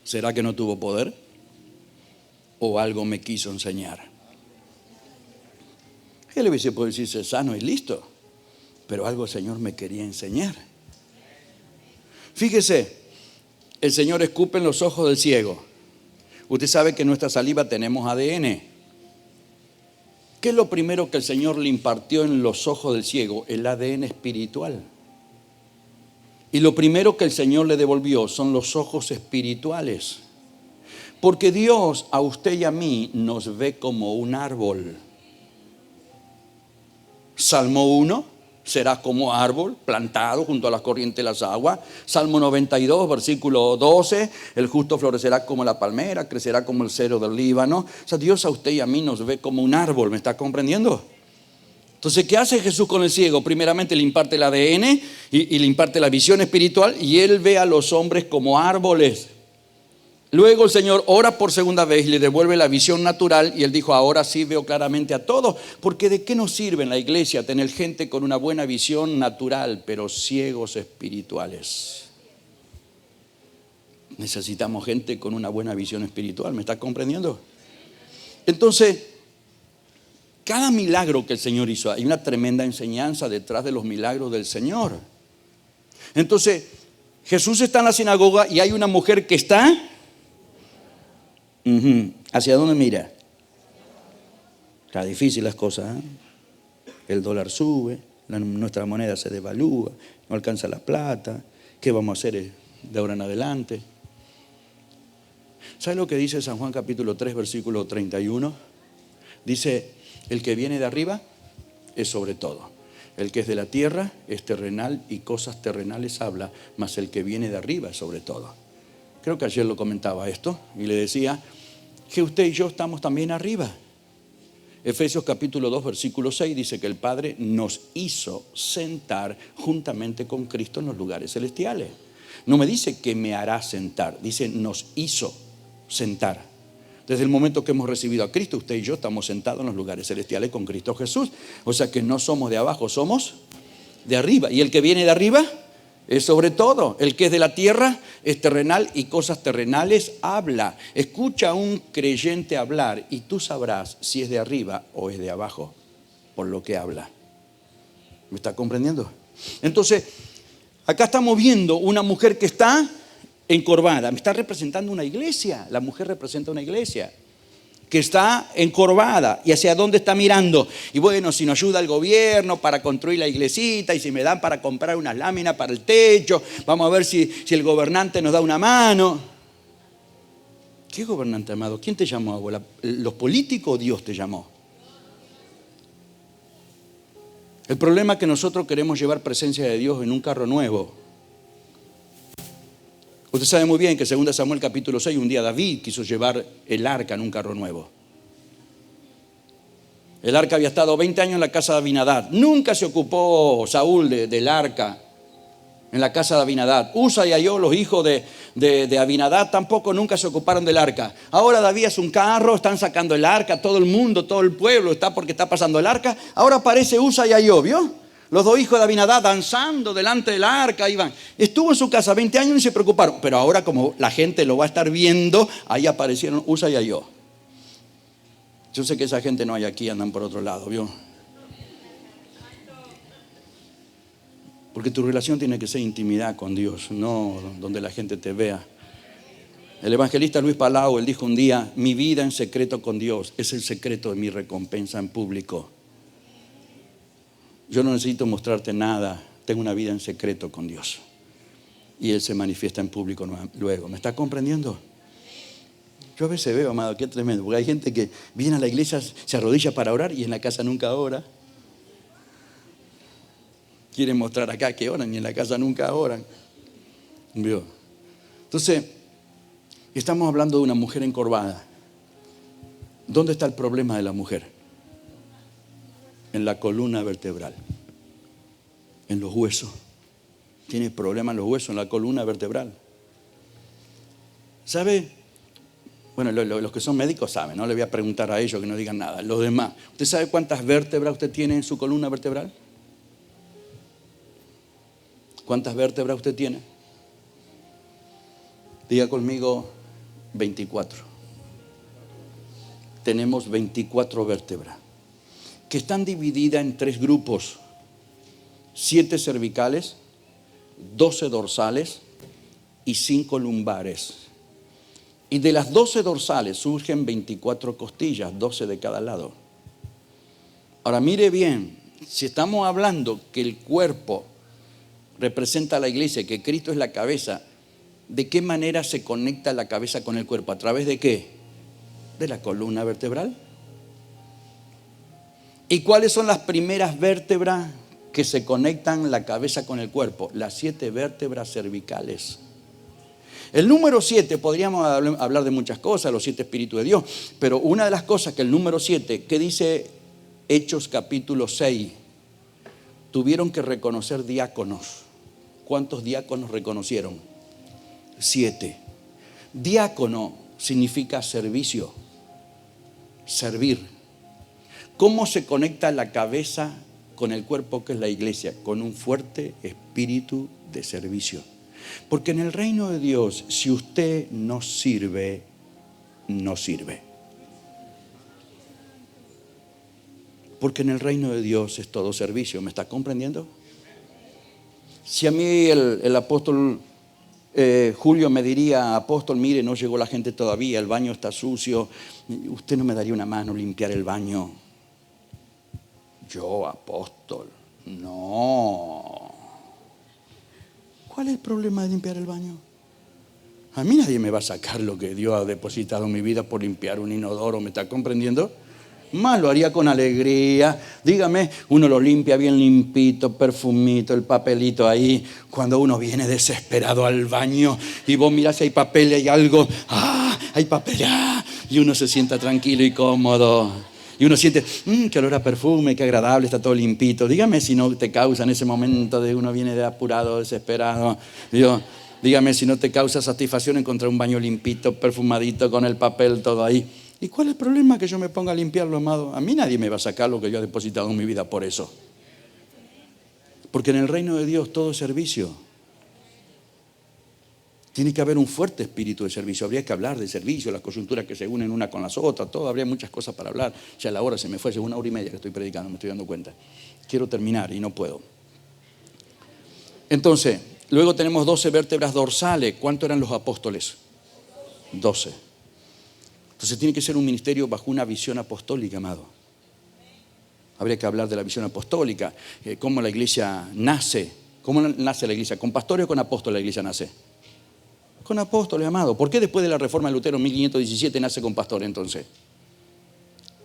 ¿Será que no tuvo poder? ¿O algo me quiso enseñar? Él hubiese podido decirse sano y listo. Pero algo el Señor me quería enseñar. Fíjese, el Señor escupe en los ojos del ciego. Usted sabe que en nuestra saliva tenemos ADN. ¿Qué es lo primero que el Señor le impartió en los ojos del ciego? El ADN espiritual. Y lo primero que el Señor le devolvió son los ojos espirituales. Porque Dios a usted y a mí nos ve como un árbol. Salmo 1, será como árbol plantado junto a las corrientes de las aguas. Salmo 92, versículo 12, el justo florecerá como la palmera, crecerá como el cedro del Líbano. O sea, Dios a usted y a mí nos ve como un árbol, ¿me está comprendiendo? Entonces, ¿qué hace Jesús con el ciego? Primeramente le imparte el ADN y le imparte la visión espiritual y él ve a los hombres como árboles. Luego el Señor ora por segunda vez y le devuelve la visión natural y él dijo, ahora sí veo claramente a todos. Porque ¿de qué nos sirve en la iglesia tener gente con una buena visión natural, pero ciegos espirituales? Necesitamos gente con una buena visión espiritual, ¿me está comprendiendo? Entonces, cada milagro que el Señor hizo, hay una tremenda enseñanza detrás de los milagros del Señor. Entonces, Jesús está en la sinagoga y hay una mujer que está. ¿Hacia dónde mira? Está difícil las cosas, ¿eh? El dólar sube, nuestra moneda se devalúa, no alcanza la plata. ¿Qué vamos a hacer de ahora en adelante? ¿Sabe lo que dice San Juan capítulo 3, versículo 31? Dice, el que viene de arriba es sobre todo. El que es de la tierra es terrenal y cosas terrenales habla, mas el que viene de arriba es sobre todo. Creo que ayer lo comentaba esto y le decía que usted y yo estamos también arriba. Efesios capítulo 2, versículo 6 dice que el Padre nos hizo sentar juntamente con Cristo en los lugares celestiales. No me dice que me hará sentar, dice nos hizo sentar. Desde el momento que hemos recibido a Cristo, usted y yo estamos sentados en los lugares celestiales con Cristo Jesús. O sea que no somos de abajo, somos de arriba. Y el que viene de arriba es sobre todo. El que es de la tierra es terrenal y cosas terrenales habla. Escucha a un creyente hablar y tú sabrás si es de arriba o es de abajo por lo que habla. ¿Me está comprendiendo? Entonces, acá estamos viendo una mujer que está encorvada. Me está representando una iglesia. La mujer representa una iglesia que está encorvada. ¿Y hacia dónde está mirando? Y bueno, si nos ayuda el gobierno para construir la iglesita y si me dan para comprar unas láminas para el techo, vamos a ver si el gobernante nos da una mano. ¿Qué gobernante, amado? ¿Quién te llamó, abuela? ¿Los políticos o Dios te llamó? El problema es que nosotros queremos llevar presencia de Dios en un carro nuevo. Usted sabe muy bien que en 2 Samuel capítulo 6, un día David quiso llevar el arca en un carro nuevo. El arca había estado 20 años en la casa de Abinadab. Nunca se ocupó Saúl del arca en la casa de Abinadab. Usa y Ayó, los hijos de Abinadab, tampoco nunca se ocuparon del arca. Ahora David es un carro, están sacando el arca, todo el mundo, todo el pueblo está porque está pasando el arca. Ahora aparece Usa y Ayó, ¿vio? Los dos hijos de Abinadab danzando delante del arca, iban. Estuvo en su casa 20 años y se preocuparon. Pero ahora como la gente lo va a estar viendo, ahí aparecieron Usa y Ayó. Yo sé que esa gente no hay aquí, andan por otro lado, ¿vio? Porque tu relación tiene que ser intimidad con Dios, no donde la gente te vea. El evangelista Luis Palau, él dijo un día, mi vida en secreto con Dios es el secreto de mi recompensa en público. Yo no necesito mostrarte nada, tengo una vida en secreto con Dios. Y Él se manifiesta en público luego. ¿Me está comprendiendo? Yo a veces veo, amado, qué tremendo, porque hay gente que viene a la iglesia, se arrodilla para orar y en la casa nunca ora. Quieren mostrar acá que oran y en la casa nunca oran. ¿Vio? Entonces, estamos hablando de una mujer encorvada. ¿Dónde está el problema de la mujer? En la columna vertebral, en los huesos. Tiene problemas en los huesos, en la columna vertebral. ¿Sabe? Bueno, los que son médicos saben, no le voy a preguntar a ellos que no digan nada. Los demás, ¿usted sabe cuántas vértebras usted tiene en su columna vertebral? ¿Cuántas vértebras usted tiene? Diga conmigo 24. Tenemos 24 vértebras que están divididas en 3 grupos: 7 cervicales, 12 dorsales y 5 lumbares. Y de las 12 dorsales surgen 24 costillas, 12 de cada lado. Ahora mire bien, si estamos hablando que el cuerpo representa a la iglesia y que Cristo es la cabeza, ¿de qué manera se conecta la cabeza con el cuerpo? ¿A través de qué? De la columna vertebral. ¿Y cuáles son las primeras vértebras que se conectan la cabeza con el cuerpo? Las 7 vértebras cervicales. El número 7, podríamos hablar de muchas cosas, los 7 espíritus de Dios, pero una de las cosas que el número 7, que dice Hechos capítulo 6, tuvieron que reconocer diáconos. ¿Cuántos diáconos reconocieron? 7. Diácono significa servicio, servir. ¿Cómo se conecta la cabeza con el cuerpo que es la iglesia? Con un fuerte espíritu de servicio. Porque en el reino de Dios, si usted no sirve, no sirve. Porque en el reino de Dios es todo servicio. ¿Me está comprendiendo? Si a mí el apóstol Julio me diría, apóstol, mire, no llegó la gente todavía, el baño está sucio, ¿usted no me daría una mano a limpiar el baño? Yo, apóstol, no. ¿Cuál es el problema de limpiar el baño? A mí nadie me va a sacar lo que Dios ha depositado en mi vida por limpiar un inodoro, ¿me está comprendiendo? Más lo haría con alegría. Dígame, uno lo limpia bien limpito, perfumito, el papelito ahí. Cuando uno viene desesperado al baño y vos mirás si hay papel y hay algo. ¡Ah! Hay papel. ¡Ah! Y uno se sienta tranquilo y cómodo. Y uno siente, qué olor a perfume, qué agradable, está todo limpito. Dígame si no te causa en ese momento de uno viene de apurado, desesperado. Dígame si no te causa satisfacción encontrar un baño limpito, perfumadito, con el papel todo ahí. ¿Y cuál es el problema que yo me ponga a limpiarlo, amado? A mí nadie me va a sacar lo que yo he depositado en mi vida por eso. Porque en el reino de Dios todo es servicio. Tiene que haber un fuerte espíritu de servicio. Habría que hablar de servicio, las coyunturas que se unen una con las otras, todo. Habría muchas cosas para hablar. Ya la hora se me fue, hace 1 hora y media que estoy predicando, me estoy dando cuenta. Quiero terminar y no puedo. Entonces, luego tenemos 12 vértebras dorsales. ¿Cuántos eran los apóstoles? 12. Entonces tiene que ser un ministerio bajo una visión apostólica, amado. Habría que hablar de la visión apostólica, cómo la iglesia nace. ¿Cómo nace la iglesia? ¿Con pastores o con apóstoles la iglesia nace? Con apóstoles, amado. ¿Por qué después de la reforma de Lutero en 1517 nace con pastores entonces?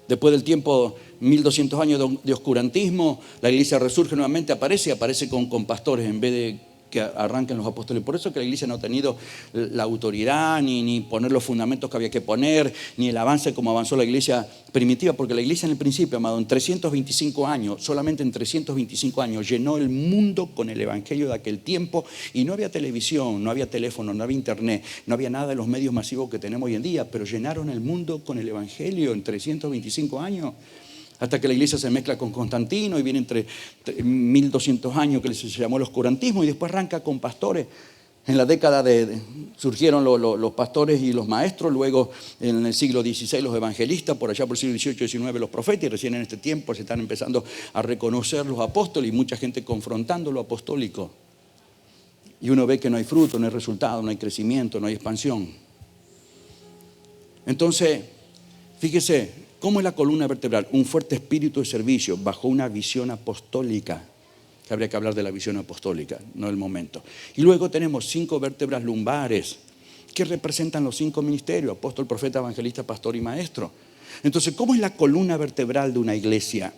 Después del tiempo, 1200 años de oscurantismo, la iglesia resurge nuevamente, aparece con pastores en vez de que arranquen los apóstoles. Por eso que la iglesia no ha tenido la autoridad, ni poner los fundamentos que había que poner, ni el avance como avanzó la iglesia primitiva, porque la iglesia en el principio, amado, en 325 años, solamente en 325 años, llenó el mundo con el evangelio de aquel tiempo, y no había televisión, no había teléfono, no había internet, no había nada de los medios masivos que tenemos hoy en día, pero llenaron el mundo con el evangelio en 325 años. Hasta que la iglesia se mezcla con Constantino y viene entre 1200 años que se llamó el oscurantismo y después arranca con pastores. En la década surgieron los pastores y los maestros, luego en el siglo XVI los evangelistas, por allá por el siglo XVIII y XIX los profetas, y recién en este tiempo se están empezando a reconocer los apóstoles y mucha gente confrontando lo apostólico. Y uno ve que no hay fruto, no hay resultado, no hay crecimiento, no hay expansión. Entonces, fíjese, ¿cómo es la columna vertebral? Un fuerte espíritu de servicio bajo una visión apostólica. Que habría que hablar de la visión apostólica, no el momento. Y luego tenemos 5 vértebras lumbares que representan los 5 ministerios: apóstol, profeta, evangelista, pastor y maestro. Entonces, ¿cómo es la columna vertebral de una iglesia?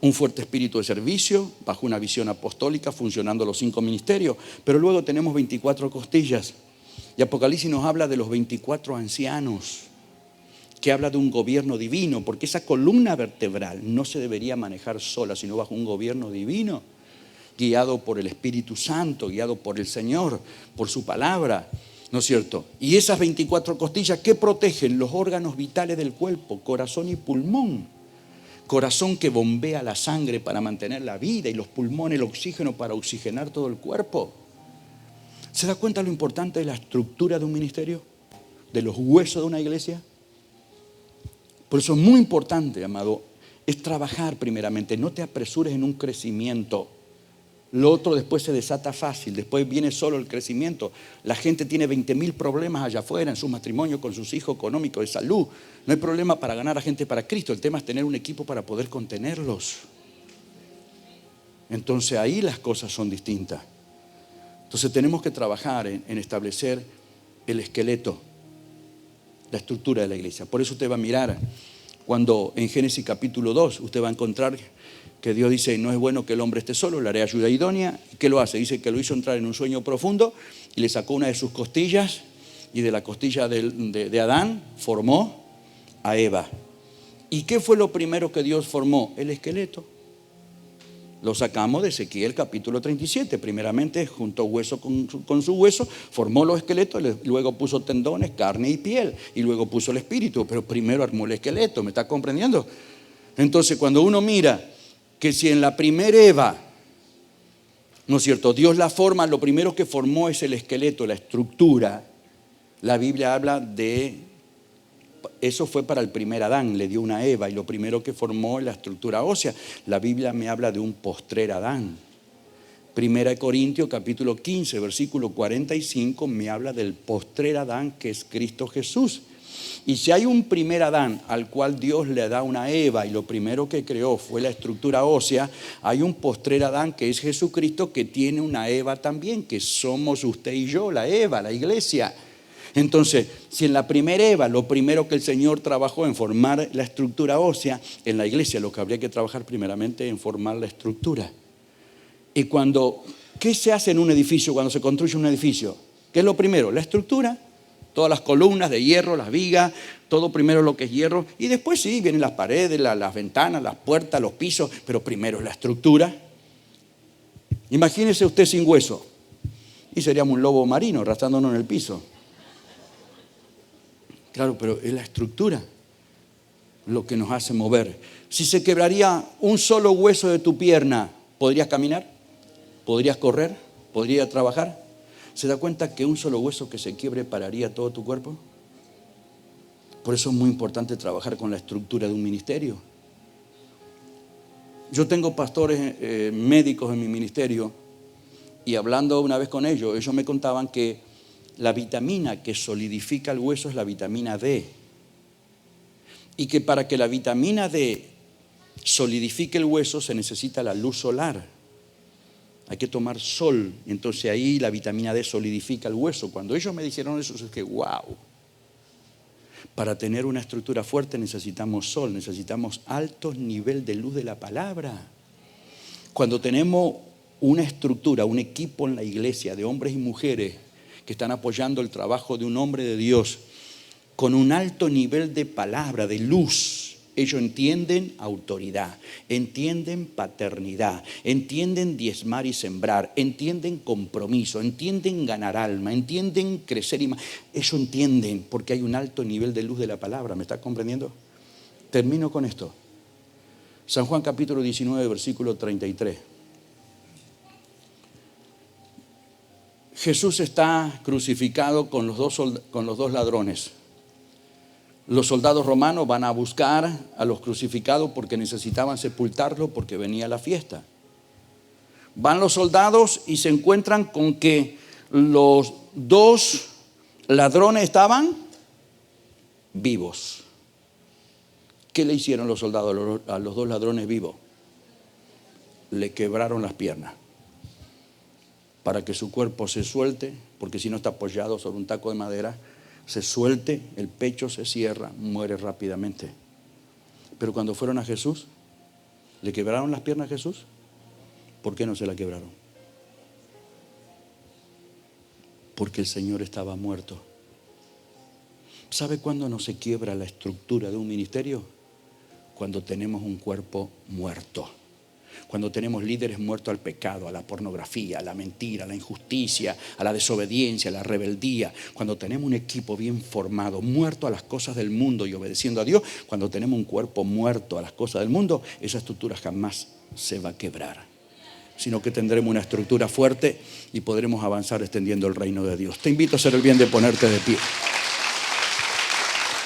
Un fuerte espíritu de servicio bajo una visión apostólica, funcionando los 5 ministerios. Pero luego tenemos 24 costillas. Y Apocalipsis nos habla de los 24 ancianos, que habla de un gobierno divino, porque esa columna vertebral no se debería manejar sola, sino bajo un gobierno divino, guiado por el Espíritu Santo, guiado por el Señor, por su palabra, ¿no es cierto? Y esas 24 costillas, ¿qué protegen? Los órganos vitales del cuerpo, corazón y pulmón. Corazón que bombea la sangre para mantener la vida, y los pulmones el oxígeno para oxigenar todo el cuerpo. ¿Se da cuenta lo importante de la estructura de un ministerio? ¿De los huesos de una iglesia? Por eso es muy importante, amado, es trabajar primeramente. No te apresures en un crecimiento. Lo otro después se desata fácil, después viene solo el crecimiento. La gente tiene 20.000 problemas allá afuera en sus matrimonios, con sus hijos, económicos, de salud. No hay problema para ganar a gente para Cristo. El tema es tener un equipo para poder contenerlos. Entonces ahí las cosas son distintas. Entonces tenemos que trabajar en establecer el esqueleto, la estructura de la iglesia. Por eso usted va a mirar cuando en Génesis capítulo 2 usted va a encontrar que Dios dice: no es bueno que el hombre esté solo, le haré ayuda idónea. ¿Qué lo hace? Dice que lo hizo entrar en un sueño profundo y le sacó una de sus costillas, y de la costilla de Adán formó a Eva. ¿Y qué fue lo primero que Dios formó? El esqueleto. Lo sacamos de Ezequiel capítulo 37. Primeramente juntó hueso con su hueso, formó los esqueletos, luego puso tendones, carne y piel, y luego puso el espíritu, pero primero armó el esqueleto. ¿Me está comprendiendo? Entonces, cuando uno mira que si en la primera Eva, ¿no es cierto?, Dios la forma, lo primero que formó es el esqueleto, la estructura. La Biblia habla de eso fue para el primer Adán, le dio una Eva, y lo primero que formó es la estructura ósea. La Biblia me habla de un postrer Adán. Primera de Corintios capítulo 15, versículo 45 me habla del postrer Adán, que es Cristo Jesús. Y si hay un primer Adán al cual Dios le da una Eva y lo primero que creó fue la estructura ósea, hay un postrer Adán que es Jesucristo, que tiene una Eva también, que somos usted y yo, la Eva, la iglesia. Entonces, si en la primera Eva lo primero que el Señor trabajó en formar la estructura ósea, en la iglesia lo que habría que trabajar primeramente en formar la estructura. Y ¿qué se hace en un edificio cuando se construye un edificio? ¿Qué es lo primero? La estructura. Todas las columnas de hierro, las vigas, todo primero lo que es hierro. Y después sí, vienen las paredes, las ventanas, las puertas, los pisos, pero primero es la estructura. Imagínese usted sin hueso. Y seríamos un lobo marino arrastrándonos en el piso. Claro, pero es la estructura lo que nos hace mover. Si se quebraría un solo hueso de tu pierna, ¿podrías caminar? ¿Podrías correr? ¿Podrías trabajar? ¿Se da cuenta que un solo hueso que se quiebre pararía todo tu cuerpo? Por eso es muy importante trabajar con la estructura de un ministerio. Yo tengo pastores médicos en mi ministerio y hablando una vez con ellos me contaban que la vitamina que solidifica el hueso es la vitamina D. Y que para que la vitamina D solidifique el hueso se necesita la luz solar. Hay que tomar sol, entonces ahí la vitamina D solidifica el hueso. Cuando ellos me dijeron eso, es que wow. Para tener una estructura fuerte necesitamos sol, necesitamos alto nivel de luz de la palabra. Cuando tenemos una estructura, un equipo en la iglesia de hombres y mujeres que están apoyando el trabajo de un hombre de Dios con un alto nivel de palabra, de luz, ellos entienden autoridad, entienden paternidad, entienden diezmar y sembrar, entienden compromiso, entienden ganar alma, entienden crecer y más. Ellos entienden porque hay un alto nivel de luz de la palabra. ¿Me está comprendiendo? Termino con esto. San Juan capítulo 19, versículo 33. Jesús está crucificado con los dos ladrones. Los soldados romanos van a buscar a los crucificados porque necesitaban sepultarlo porque venía la fiesta. Van los soldados y se encuentran con que los dos ladrones estaban vivos. ¿Qué le hicieron los soldados a los dos ladrones vivos? Le quebraron las piernas para que su cuerpo se suelte, porque si no está apoyado sobre un taco de madera, se suelte, el pecho se cierra, muere rápidamente. Pero cuando fueron a Jesús, ¿le quebraron las piernas a Jesús? ¿Por qué no se la quebraron? Porque el Señor estaba muerto. ¿Sabe cuándo no se quiebra la estructura de un ministerio? Cuando tenemos un cuerpo muerto. Cuando tenemos líderes muertos al pecado, a la pornografía, a la mentira, a la injusticia, a la desobediencia, a la rebeldía. Cuando tenemos un equipo bien formado, muerto a las cosas del mundo y obedeciendo a Dios. Cuando tenemos un cuerpo muerto a las cosas del mundo, esa estructura jamás se va a quebrar. Sino que tendremos una estructura fuerte y podremos avanzar extendiendo el reino de Dios. Te invito a hacer el bien de ponerte de pie.